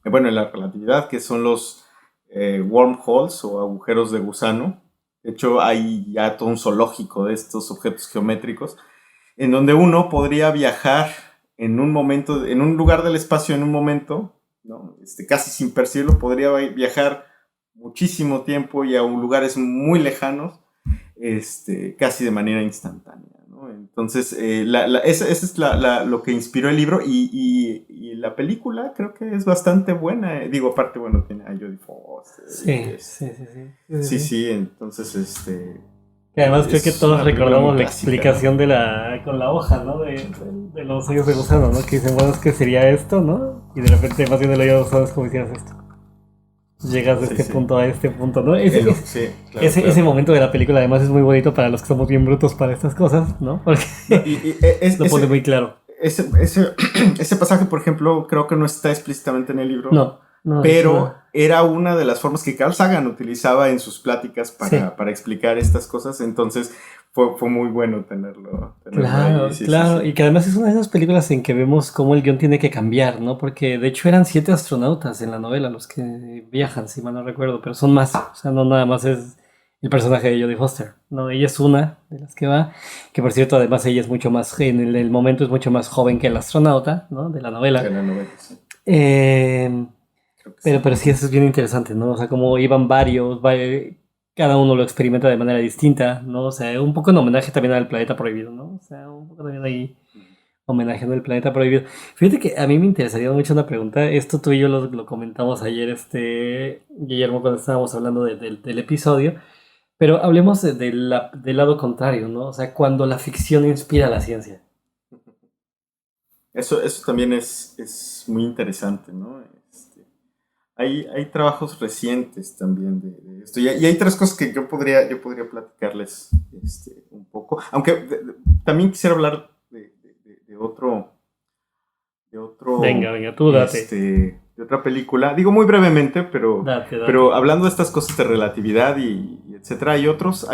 relatividad, que son los wormholes o agujeros de gusano. De hecho, hay ya todo un zoológico de estos objetos geométricos, en donde uno podría viajar en un momento, en un lugar del espacio en un momento, ¿no? Casi sin percibirlo, podría viajar muchísimo tiempo y a lugares muy lejanos, casi de manera instantánea, ¿no? Entonces, esa es lo que inspiró el libro y la película creo que es bastante buena. Digo, aparte, bueno, tiene a Jodie Foster. Sí, entonces, que además creo que todos recordamos la clásica, explicación con la hoja, ¿no? De los hoyos de gusano, ¿no? Que dicen, bueno, es que sería esto, ¿no? Y de repente más bien el hoyo de gusano es como hicieras esto. Llegas de punto a este punto, ¿no? Ese momento de la película además es muy bonito para los que somos bien brutos para estas cosas, ¿no? Porque lo pone muy claro. Ese pasaje, por ejemplo, creo que no está explícitamente en el libro. No, pero era una de las formas que Carl Sagan utilizaba en sus pláticas para explicar estas cosas. Entonces fue muy bueno tenerlo claro, ahí. Sí. Y que además es una de esas películas en que vemos cómo el guión tiene que cambiar, ¿no? Porque de hecho eran 7 astronautas en la novela los que viajan, si mal no recuerdo, pero son más. O sea, no nada más es el personaje de Jodie Foster, ¿no? Ella es una de las que va, que por cierto, además ella es mucho más, en el momento es mucho más joven que el astronauta, ¿no? De la novela. Sí. Pero sí, eso es bien interesante, ¿no? O sea, como iban varios, cada uno lo experimenta de manera distinta, ¿no? O sea, un poco en homenaje también al Planeta Prohibido, ¿no? O sea, un poco también ahí homenajeando el Planeta Prohibido. Fíjate que a mí me interesaría mucho una pregunta. Esto tú y yo lo comentamos ayer, Guillermo, cuando estábamos hablando del episodio. Pero hablemos del lado contrario, ¿no? O sea, cuando la ficción inspira a la ciencia. Eso también es muy interesante, ¿no? Hay trabajos recientes también de esto. Y hay tres cosas que yo podría platicarles un poco. Aunque también quisiera hablar de otro, de Venga, otro, venga, tú date. de otra película. Digo muy brevemente, Date, pero date. hablando de estas cosas de relatividad y etcétera, hay otros,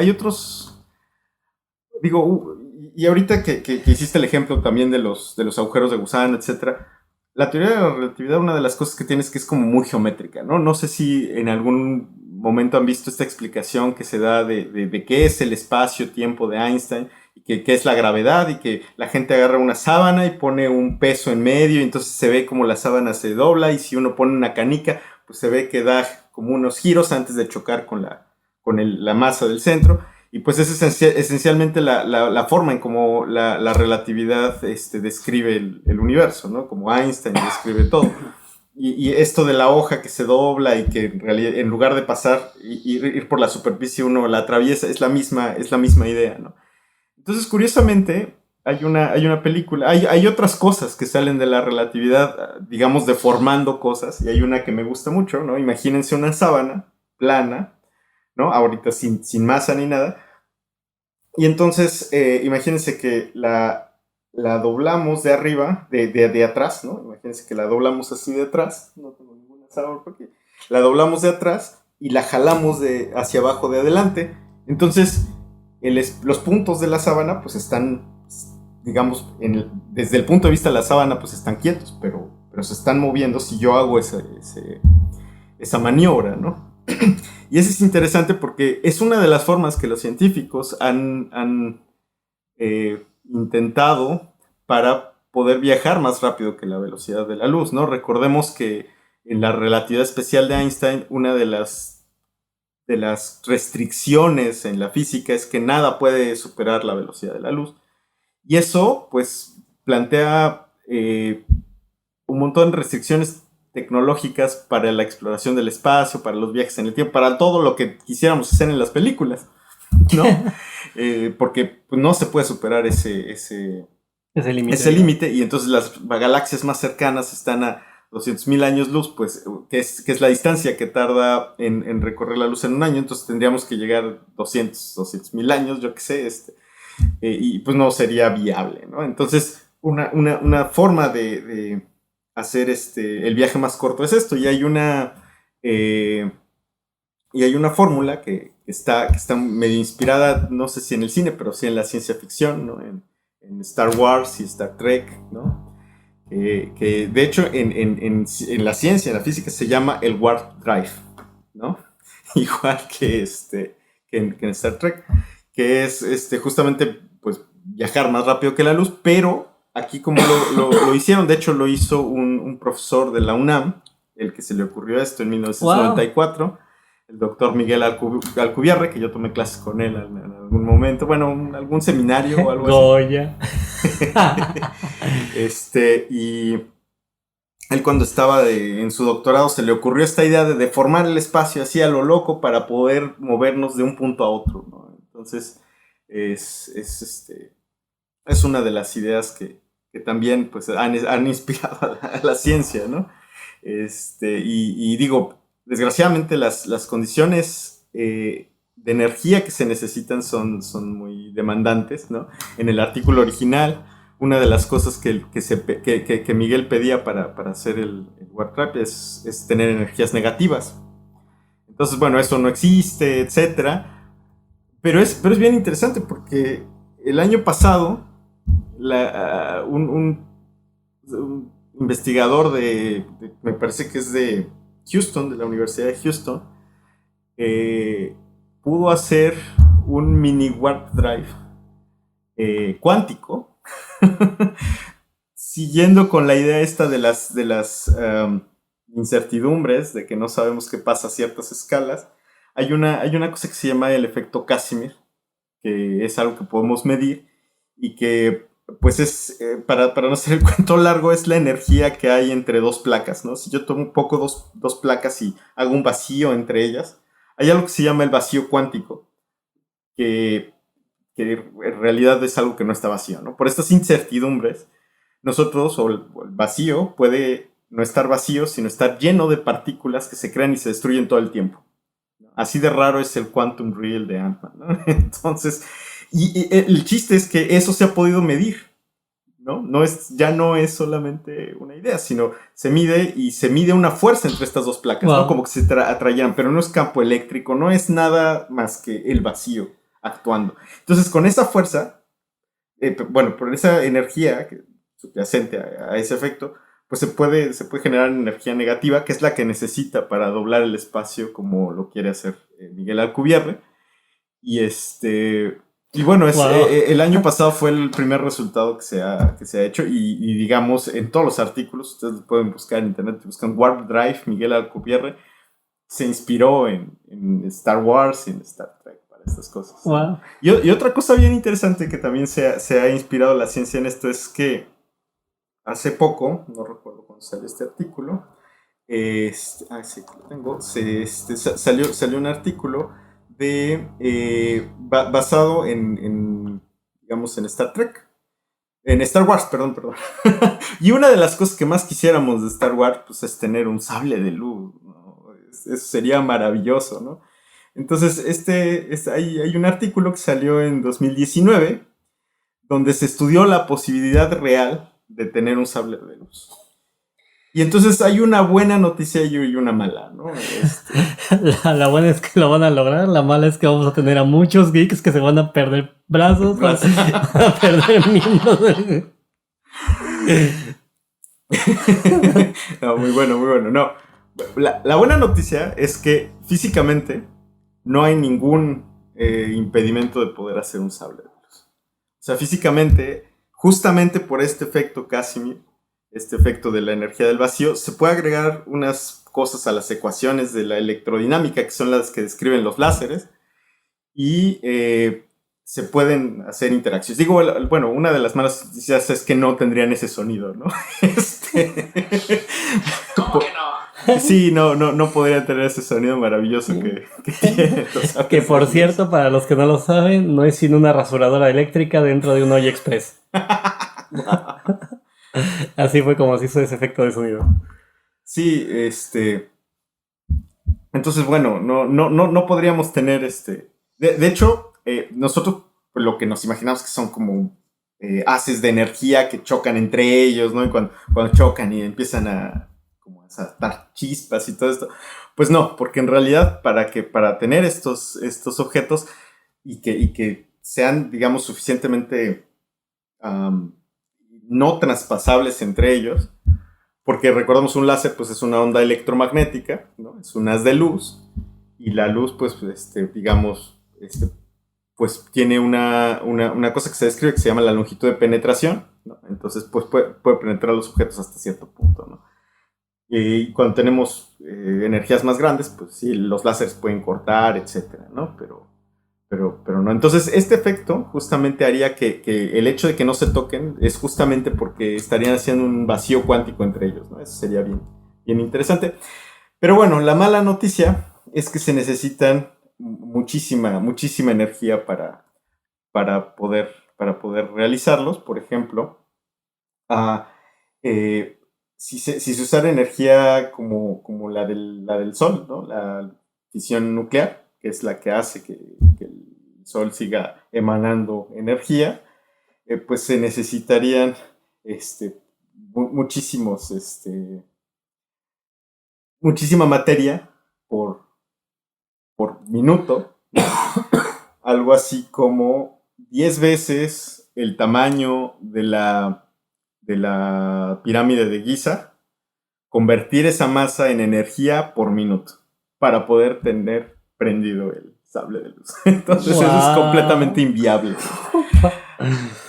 digo, y ahorita que hiciste el ejemplo también de los agujeros de gusano, etcétera, la teoría de la relatividad, una de las cosas que tiene es que es como muy geométrica, ¿no? No sé si en algún momento han visto esta explicación que se da de qué es el espacio-tiempo de Einstein, y qué es la gravedad, y que la gente agarra una sábana y pone un peso en medio, y entonces se ve como la sábana se dobla, y si uno pone una canica, pues se ve que da como unos giros antes de chocar con la masa del centro. Y pues es esencialmente la forma en cómo la relatividad describe el universo, ¿no? Como Einstein describe todo. Y esto de la hoja que se dobla y que en realidad, en lugar de pasar y ir por la superficie, uno la atraviesa, es la misma idea, ¿no? Entonces, curiosamente, hay una película, hay otras cosas que salen de la relatividad, digamos, deformando cosas, y hay una que me gusta mucho, ¿no? Imagínense una sábana plana, ¿no? Ahorita sin masa ni nada, y entonces, imagínense que la doblamos de arriba, de atrás, ¿no? Imagínense que la doblamos así de atrás, no tengo ninguna sabor porque la doblamos de atrás y la jalamos hacia abajo de adelante. Entonces, los puntos de la sábana, pues están, digamos, desde el punto de vista de la sábana, pues están quietos, pero se están moviendo si yo hago esa maniobra, ¿no? Y eso es interesante porque es una de las formas que los científicos han intentado para poder viajar más rápido que la velocidad de la luz, ¿no? Recordemos que en la relatividad especial de Einstein, una de las restricciones en la física es que nada puede superar la velocidad de la luz. Y eso, pues, plantea un montón de restricciones tecnológicas para la exploración del espacio, para los viajes en el tiempo, para todo lo que quisiéramos hacer en las películas, ¿no? Porque pues, no se puede superar Ese límite. ese límite, y entonces las galaxias más cercanas están a 200.000 años luz, pues, que es la distancia que tarda en recorrer la luz en un año. Entonces tendríamos que llegar 200.000 años, yo qué sé, y pues no sería viable, ¿no? Entonces, una forma de hacer el viaje más corto es esto, eh, y hay una fórmula que está medio inspirada, no sé si en el cine, pero sí en la ciencia ficción, ¿no? En Star Wars y Star Trek, ¿no? Que de hecho en la ciencia, en la física, se llama el warp drive, ¿no? Igual que en Star Trek, que es justamente pues viajar más rápido que la luz, pero aquí como lo hicieron, de hecho lo hizo un profesor de la UNAM, el que se le ocurrió esto en Wow. 1994, el doctor Miguel Alcubierre, que yo tomé clases con él en algún momento, bueno, algún seminario o algo así. Goya. Y él, cuando estaba en su doctorado, se le ocurrió esta idea de deformar el espacio así a lo loco para poder movernos de un punto a otro, ¿no? Entonces, es una de las ideas que también pues, han inspirado a la ciencia, ¿no? Y digo, desgraciadamente las condiciones de energía que se necesitan son muy demandantes, ¿no? En el artículo original, una de las cosas que Miguel pedía para hacer el warp trap es tener energías negativas. Entonces, bueno, eso no existe, etcétera. Pero es bien interesante porque el año pasado un investigador me parece que es de Houston, de la Universidad de Houston, eh, pudo hacer un mini warp drive cuántico, siguiendo con la idea esta de las incertidumbres, de que no sabemos qué pasa a ciertas escalas. Hay una cosa que se llama el efecto Casimir, que es algo que podemos medir y que, pues para no hacer el cuento largo, es la energía que hay entre dos placas, ¿no? Si yo tomo un poco dos placas y hago un vacío entre ellas, hay algo que se llama el vacío cuántico, que en realidad es algo que no está vacío, ¿no? Por estas incertidumbres, nosotros, o el vacío, puede no estar vacío, sino estar lleno de partículas que se crean y se destruyen todo el tiempo. Así de raro es el quantum real de Ant-Man, ¿no? Entonces, y el chiste es que eso se ha podido medir, ¿no? Ya no es solamente una idea, sino se mide una fuerza entre estas dos placas, wow, ¿no? Como que se atrayeran, pero no es campo eléctrico, no es nada más que el vacío actuando. Entonces, con esa fuerza, por esa energía subyacente a ese efecto, pues se puede generar energía negativa, que es la que necesita para doblar el espacio como lo quiere hacer Miguel Alcubierre. Y bueno, wow, el año pasado fue el primer resultado que se ha hecho y digamos, en todos los artículos, ustedes lo pueden buscar en internet, buscan Warp Drive, Miguel Alcubierre, se inspiró en Star Wars y en Star Trek para estas cosas. Wow. Y otra cosa bien interesante que también se ha inspirado la ciencia en esto es que hace poco, no recuerdo cuándo salió este artículo, sí, lo tengo, salió un artículo basado en Star Trek, en Star Wars, perdón. Y una de las cosas que más quisiéramos de Star Wars, pues, es tener un sable de luz, ¿no? Eso sería maravilloso, ¿no? Entonces, hay un artículo que salió en 2019, donde se estudió la posibilidad real de tener un sable de luz. Y entonces hay una buena noticia y una mala, ¿no? La buena es que lo van a lograr, la mala es que vamos a tener a muchos geeks que se van a perder brazos, van a perder miembros. No, muy bueno. No, la buena noticia es que físicamente no hay ningún impedimento de poder hacer un sable de luz. O sea, físicamente, justamente por este efecto Casimir, este efecto de la energía del vacío, se puede agregar unas cosas a las ecuaciones de la electrodinámica, que son las que describen los láseres, y se pueden hacer interacciones. Digo, bueno, una de las malas noticias es que no tendrían ese sonido, ¿no? ¿Cómo que no? Sí, no podrían tener ese sonido maravilloso que tiene. Que por cierto, para los que no lo saben, no es sino una rasuradora eléctrica dentro de un Olla Express. Así fue como se hizo ese efecto de sonido. Sí, entonces, bueno, no podríamos tener De hecho, nosotros lo que nos imaginamos que son como haces de energía que chocan entre ellos, ¿no? Y cuando chocan y empiezan a saltar chispas y todo esto, pues no, porque en realidad para tener estos objetos y que sean, digamos, suficientemente no traspasables entre ellos, porque recordamos un láser, pues es una onda electromagnética, ¿no? Es un haz de luz, y la luz, pues, digamos, pues tiene una cosa que se describe que se llama la longitud de penetración, ¿no? Entonces, pues puede penetrar los objetos hasta cierto punto, ¿no? Y cuando tenemos energías más grandes, pues sí, los láseres pueden cortar, etcétera, ¿no? Pero no. Entonces, este efecto justamente haría que el hecho de que no se toquen es justamente porque estarían haciendo un vacío cuántico entre ellos, ¿no? Eso sería bien interesante. Pero bueno, la mala noticia es que se necesitan muchísima energía para poder realizarlos. Por ejemplo, si se usara energía como la del Sol, ¿no? La fisión nuclear, que es la que hace que el Sol siga emanando energía, pues se necesitarían muchísima materia por minuto, ¿no? Algo así como 10 veces el tamaño de la pirámide de Giza, convertir esa masa en energía por minuto para poder tener prendido el sable de luz. Entonces, wow, eso es completamente inviable.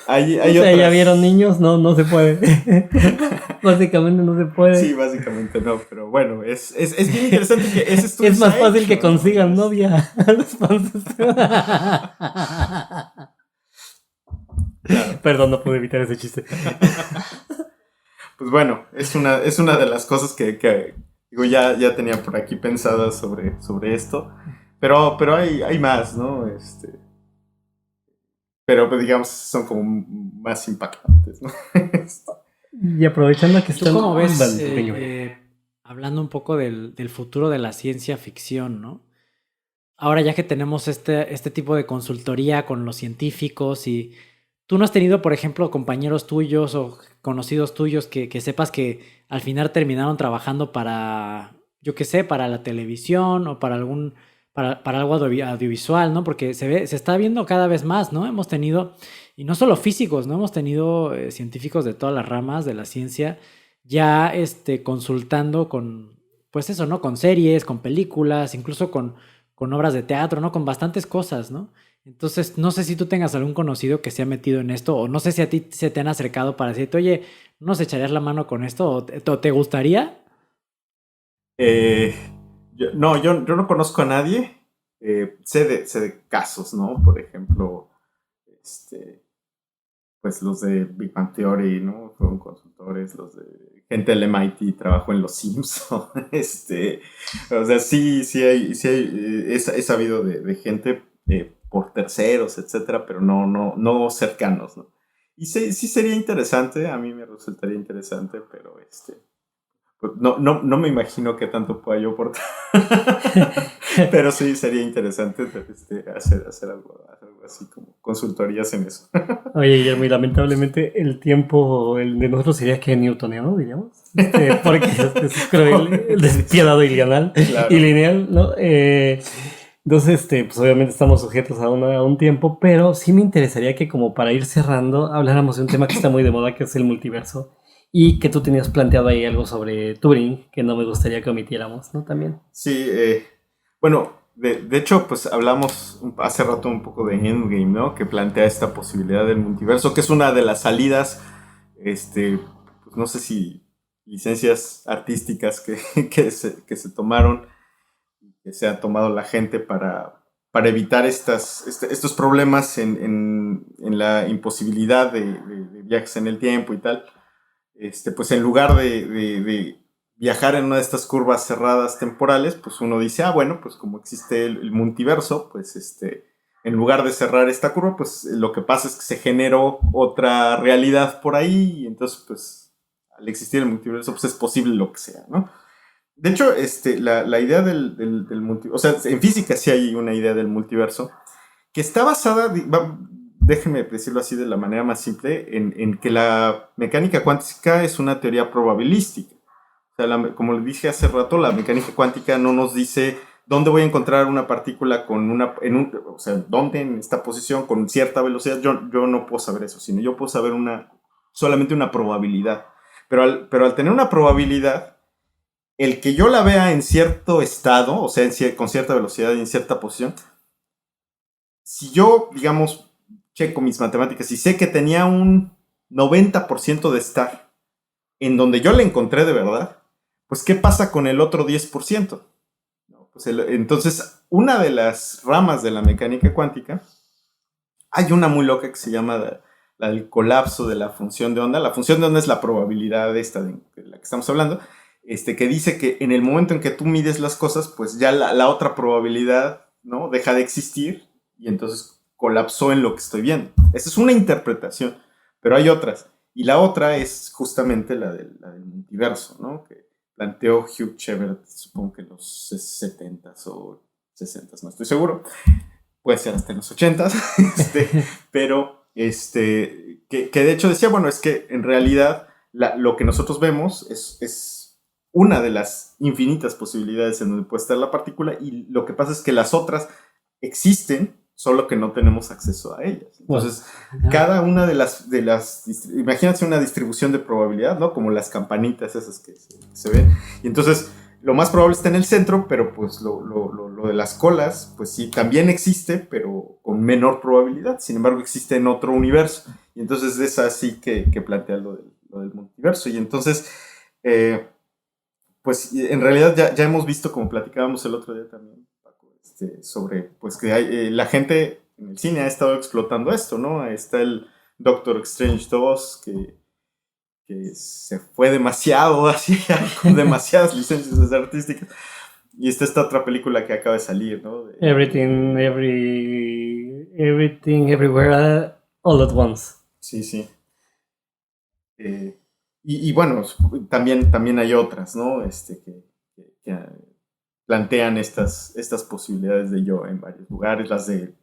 ¿Ya vieron, niños? No se puede. Básicamente no se puede. Sí, básicamente no, pero bueno, es bien interesante que ese estudio es más fácil que consigan novia. Claro. Perdón, no pude evitar ese chiste. Pues bueno, es una de las cosas que digo, ya tenía por aquí pensadas sobre esto, pero hay más, ¿no? Pero digamos son como más impactantes, ¿no? Y aprovechando que ¿Tú están... cómo ves, Vale, hablando un poco del futuro de la ciencia ficción, ¿no? Ahora ya que tenemos este tipo de consultoría con los científicos y tú no has tenido, por ejemplo, compañeros tuyos o conocidos tuyos que sepas que al final terminaron trabajando para, yo qué sé, para la televisión o para algo audiovisual, ¿no? Porque se está viendo cada vez más, ¿no? Hemos tenido, y no solo físicos, ¿no? Hemos tenido científicos de todas las ramas de la ciencia ya consultando con, pues eso, ¿no? Con series, con películas, incluso con obras de teatro, ¿no? Con bastantes cosas, ¿no? Entonces, no sé si tú tengas algún conocido que se ha metido en esto, o no sé si a ti se te han acercado para decirte, oye, ¿no nos echarías la mano con esto? ¿O te gustaría? Eh, yo no conozco a nadie. Sé de casos, ¿no? Por ejemplo, este, pues los de Big Bang Theory, ¿no? Fueron consultores, los de gente del MIT trabajó en Los Simpsons. O sea, he sabido de gente por terceros, etcétera, pero no cercanos, ¿no? Y sí sería interesante, a mí me resultaría interesante, pero pues no me imagino que tanto pueda yo aportar. Pero sí sería interesante hacer algo así como consultorías en eso. Oye, Guillermo, y lamentablemente el tiempo el de nosotros sería que newtoniano, diríamos. Porque es cruel, despiadado y lineal, Claro. y lineal, ¿no? Entonces, pues obviamente estamos sujetos a un tiempo, pero sí me interesaría que como para ir cerrando, habláramos de un tema que está muy de moda, que es el multiverso, y que tú tenías planteado ahí algo sobre Turing, que no me gustaría que omitiéramos, ¿no? También. Sí, bueno, de hecho, pues hablamos hace rato un poco de Endgame, ¿no? Que plantea esta posibilidad del multiverso, que es una de las salidas, pues no sé si licencias artísticas que se tomaron, que se ha tomado la gente para evitar estos problemas en la imposibilidad de viajes en el tiempo y tal. Pues en lugar de viajar en una de estas curvas cerradas temporales, pues uno dice, bueno, pues como existe el multiverso, pues en lugar de cerrar esta curva, pues lo que pasa es que se generó otra realidad por ahí, y entonces, pues, al existir el multiverso, pues es posible lo que sea, ¿no? De hecho, la idea del multiverso, o sea, en física sí hay una idea del multiverso, que está basada, déjenme decirlo así de la manera más simple, en que la mecánica cuántica es una teoría probabilística. O sea, como le dije hace rato, la mecánica cuántica no nos dice dónde voy a encontrar una partícula o sea, dónde en esta posición con cierta velocidad. Yo no puedo saber eso, sino yo puedo saber solamente una probabilidad. Pero al tener una probabilidad, el que yo la vea en cierto estado, o sea, con cierta velocidad y en cierta posición, si yo, digamos, checo mis matemáticas y sé que tenía un 90% de estar en donde yo le encontré de verdad, pues ¿qué pasa con el otro 10%? No, pues entonces, una de las ramas de la mecánica cuántica, hay una muy loca que se llama la del colapso de la función de onda. La función de onda es la probabilidad esta de la que estamos hablando, que dice que en el momento en que tú mides las cosas, pues ya la otra probabilidad, ¿no?, deja de existir y entonces colapsó en lo que estoy viendo. Esa es una interpretación, pero hay otras. Y la otra es justamente la del multiverso, ¿no?, que planteó Hugh Chevert, supongo que en los 70s o 60s, no estoy seguro. Puede ser hasta en los 80s, pero que de hecho decía, bueno, es que en realidad lo que nosotros vemos es una de las infinitas posibilidades en donde puede estar la partícula, y lo que pasa es que las otras existen, solo que no tenemos acceso a ellas. Entonces, cada una de las imagínate una distribución de probabilidad, ¿no? Como las campanitas esas que se ven. Y entonces, lo más probable está en el centro, pero pues lo de las colas, pues sí, también existe, pero con menor probabilidad. Sin embargo, existe en otro universo. Y entonces es así que plantea lo del multiverso. Y entonces, pues en realidad ya hemos visto, como platicábamos el otro día también, Paco, sobre pues que la gente en el cine ha estado explotando esto, ¿no? Está el Doctor Strange 2, que se fue demasiado hacia con demasiadas licencias artísticas. Y está esta otra película que acaba de salir, ¿no? Everything, everywhere, all at once. Sí, sí. Y bueno, también hay otras, ¿no? Que plantean estas posibilidades de yo en varios lugares,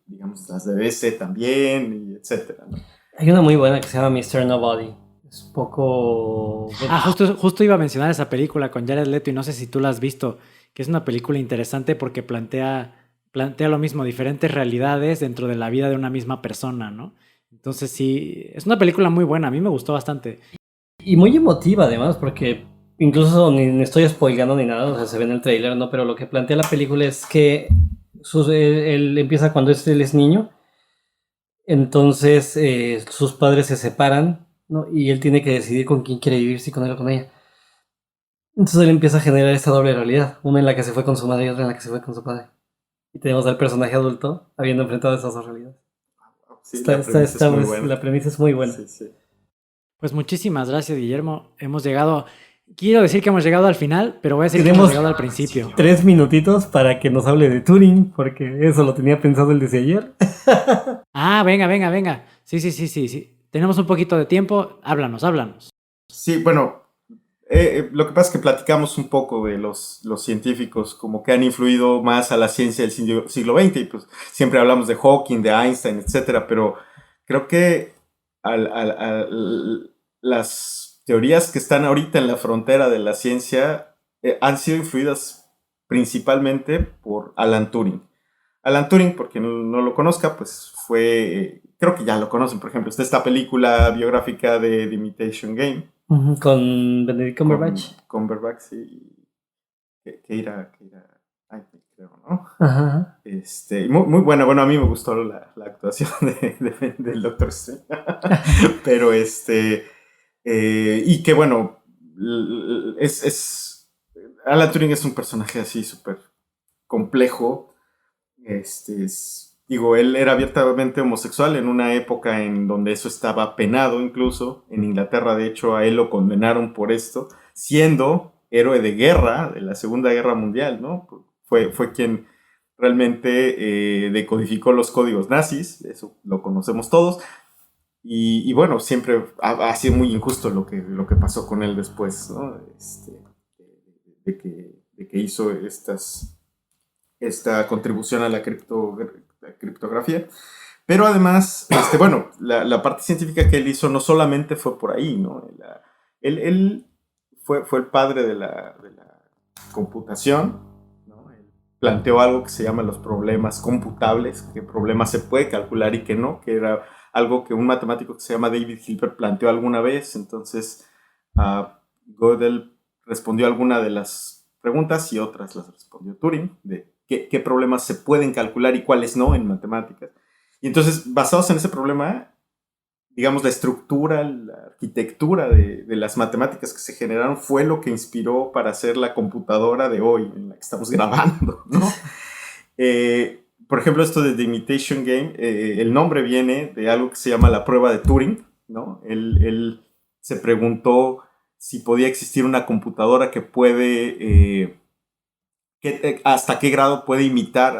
digamos, las de DC también, y etcétera, ¿no? Hay una muy buena que se llama Mr. Nobody. Es poco... Justo iba a mencionar esa película con Jared Leto y no sé si tú la has visto, que es una película interesante porque plantea lo mismo, diferentes realidades dentro de la vida de una misma persona, ¿no? Entonces sí, es una película muy buena, a mí me gustó bastante. Y muy emotiva además, porque incluso ni estoy spoilando ni nada, o sea, se ve en el trailer, ¿no? Pero lo que plantea la película es que él empieza cuando él es niño, entonces sus padres se separan, ¿no? Y él tiene que decidir con quién quiere vivir, si con él o con ella. Entonces él empieza a generar esta doble realidad, una en la que se fue con su madre y otra en la que se fue con su padre. Y tenemos al personaje adulto habiendo enfrentado esas dos realidades. Sí, la premisa es muy buena. Sí, sí. Pues muchísimas gracias, Guillermo. Quiero decir que hemos llegado al final, pero voy a decir que hemos llegado al principio. 3 minutitos para que nos hable de Turing, porque eso lo tenía pensado el desde ayer. Venga. Sí. Tenemos un poquito de tiempo. Háblanos. Sí, bueno, lo que pasa es que platicamos un poco de los científicos como que han influido más a la ciencia del siglo XX, y pues siempre hablamos de Hawking, de Einstein, etcétera, pero creo que las teorías que están ahorita en la frontera de la ciencia han sido influidas principalmente por Alan Turing. Alan Turing, por quien no lo conozca, pues fue, creo que ya lo conocen, por ejemplo, está esta película biográfica de The Imitation Game. Con Benedict Cumberbatch. Con Cumberbatch, sí. Keira creo, ¿no? Ajá. Muy buena. Bueno, a mí me gustó la actuación del Doctor Strange. Pero y que bueno, Alan Turing es un personaje así súper complejo. Digo, él era abiertamente homosexual en una época en donde eso estaba penado, incluso en Inglaterra. De hecho, a él lo condenaron por esto, siendo héroe de guerra de la Segunda Guerra Mundial, ¿no? Fue quien realmente decodificó los códigos nazis, eso lo conocemos todos. Y bueno, siempre ha sido muy injusto lo que pasó con él después, ¿no? De que hizo esta contribución a la criptografía. Pero además, bueno, la parte científica que él hizo no solamente fue por ahí, ¿no? Él fue el padre de la computación, ¿no? Él planteó algo que se llama los problemas computables, qué problemas se puede calcular y qué no, que era algo que un matemático que se llama David Hilbert planteó alguna vez. Entonces, Gödel respondió alguna de las preguntas y otras las respondió Turing, de qué problemas se pueden calcular y cuáles no en matemáticas. Y entonces, basados en ese problema, digamos, la estructura, la arquitectura de las matemáticas que se generaron fue lo que inspiró para hacer la computadora de hoy, en la que estamos grabando, ¿no? Por ejemplo, esto de The Imitation Game, el nombre viene de algo que se llama la prueba de Turing, ¿no? Él se preguntó si podía existir una computadora que puede... hasta qué grado puede imitar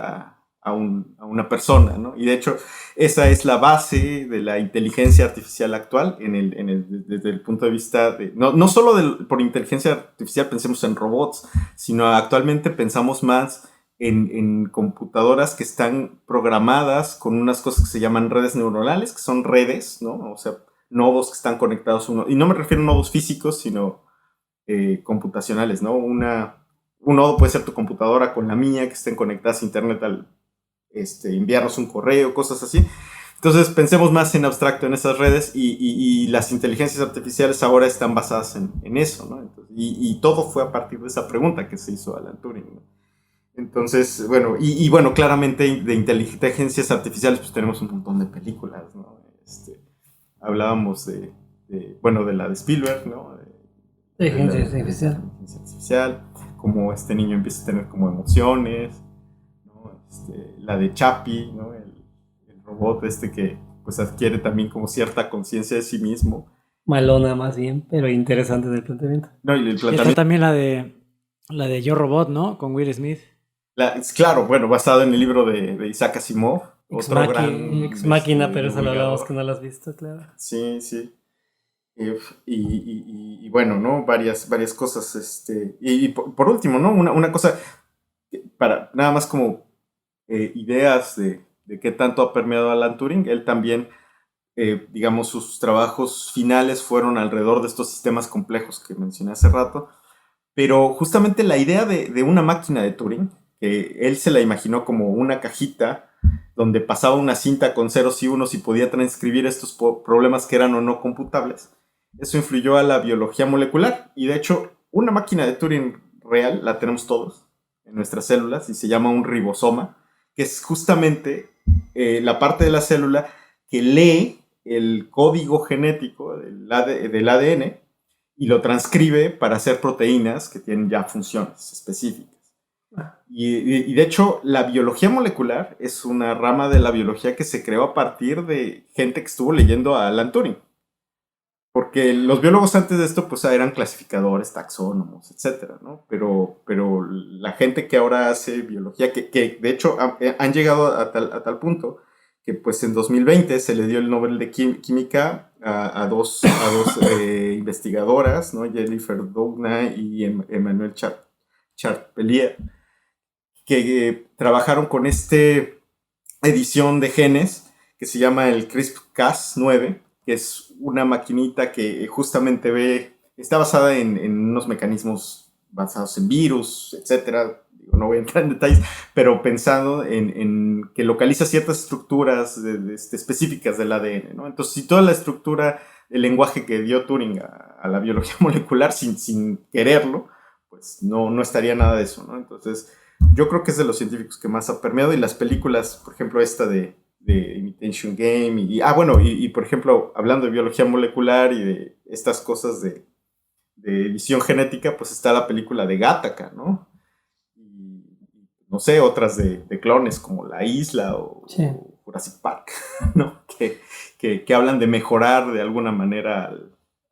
a una persona, ¿no? Y de hecho, esa es la base de la inteligencia artificial actual desde el punto de vista de... No solo por inteligencia artificial pensemos en robots, sino actualmente pensamos más en computadoras que están programadas con unas cosas que se llaman redes neuronales, que son redes, ¿no? O sea, nodos que están conectados uno. Y no me refiero a nodos físicos, sino computacionales, ¿no? Un nodo puede ser tu computadora con la mía, que estén conectadas a internet al enviarnos un correo, cosas así. Entonces pensemos más en abstracto en esas redes y las inteligencias artificiales ahora están basadas en eso, ¿no? Entonces, y todo fue a partir de esa pregunta que se hizo Alan Turing, ¿no? Entonces, bueno, bueno, claramente de inteligencias artificiales pues tenemos un montón de películas, ¿no? Hablábamos de la de Spielberg, ¿no? De inteligencia artificial, como este niño empieza a tener como emociones, ¿no? La de Chappie, ¿no? El robot que pues adquiere también como cierta conciencia de sí mismo. Malona más bien, pero interesante del planteamiento. No, y el planteamiento... Está también la de Yo Robot, ¿no? Con Will Smith. Claro, bueno, basado en el libro de Isaac Asimov. Ex Máquina, pero eso lo hablamos que no lo has visto, claro. Sí. Y bueno, ¿no? Varias cosas. Y por último, ¿no? Una cosa para nada más como ideas de qué tanto ha permeado Alan Turing. Él también, digamos, sus trabajos finales fueron alrededor de estos sistemas complejos que mencioné hace rato. Pero justamente la idea de una máquina de Turing, que él se la imaginó como una cajita donde pasaba una cinta con ceros y unos y podía transcribir estos problemas que eran o no computables, eso influyó a la biología molecular. Y de hecho, una máquina de Turing real la tenemos todos en nuestras células y se llama un ribosoma, que es justamente la parte de la célula que lee el código genético del ADN y lo transcribe para hacer proteínas que tienen ya funciones específicas. Y de hecho, la biología molecular es una rama de la biología que se creó a partir de gente que estuvo leyendo a Alan Turing. Porque los biólogos antes de esto pues eran clasificadores, taxónomos, etcétera, ¿no? Pero la gente que ahora hace biología, que de hecho han llegado a tal punto que pues en 2020 se le dio el Nobel de Química a dos investigadoras, ¿no? Jennifer Doudna y Emmanuel Charpentier, que trabajaron con edición de genes que se llama el CRISPR-Cas9, que es una maquinita que justamente está basada en unos mecanismos basados en virus, etcétera. No voy a entrar en detalles, pero pensando en que localiza ciertas estructuras específicas del ADN, ¿no? Entonces, si toda la estructura, el lenguaje que dio Turing a la biología molecular sin quererlo, pues no estaría nada de eso, ¿no? Entonces, yo creo que es de los científicos que más ha permeado, y las películas, por ejemplo, esta de Imitation Game, y por ejemplo, hablando de biología molecular y de estas cosas de edición genética, pues está la película de Gattaca, ¿no? No sé, otras de clones como La Isla o Jurassic Park, ¿no? Que hablan de mejorar de alguna manera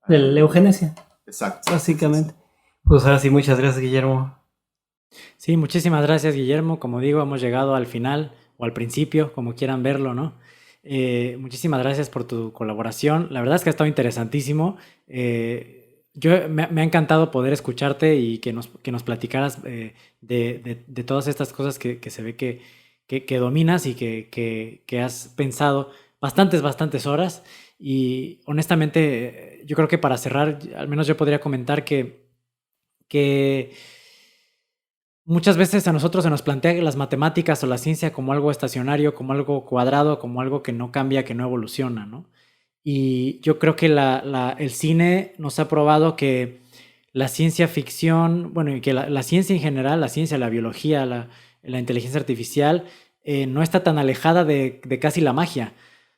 de la eugenesia. Exacto. Básicamente. Pues ahora sí, muchas gracias, Guillermo. Sí, muchísimas gracias, Guillermo. Como digo, hemos llegado al final o al principio, como quieran verlo, ¿no? Muchísimas gracias por tu colaboración. La verdad es que ha estado interesantísimo. Me ha encantado poder escucharte y que nos platicaras de todas estas cosas que se ve que dominas y que has pensado bastantes horas. Y honestamente, yo creo que para cerrar, al menos yo podría comentar que muchas veces a nosotros se nos plantea las matemáticas o la ciencia como algo estacionario, como algo cuadrado, como algo que no cambia, que no evoluciona, ¿no? Y yo creo que el cine nos ha probado que la ciencia ficción, bueno, y que la ciencia en general, la ciencia, la biología, la inteligencia artificial, no está tan alejada de casi la magia,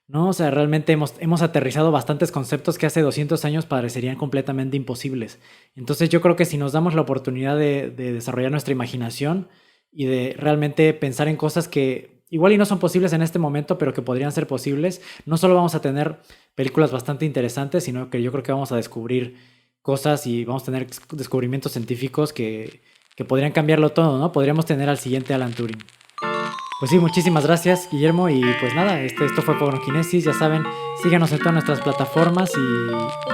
¿no? O sea, realmente hemos aterrizado bastantes conceptos que hace 200 años parecerían completamente imposibles. Entonces yo creo que si nos damos la oportunidad de desarrollar nuestra imaginación y de realmente pensar en cosas que igual y no son posibles en este momento, pero que podrían ser posibles, no solo vamos a tener películas bastante interesantes, sino que yo creo que vamos a descubrir cosas y vamos a tener descubrimientos científicos que podrían cambiarlo todo, ¿no? Podríamos tener al siguiente Alan Turing. Pues sí, muchísimas gracias, Guillermo, y pues nada, esto fue Fonokinesis, ya saben, síganos en todas nuestras plataformas y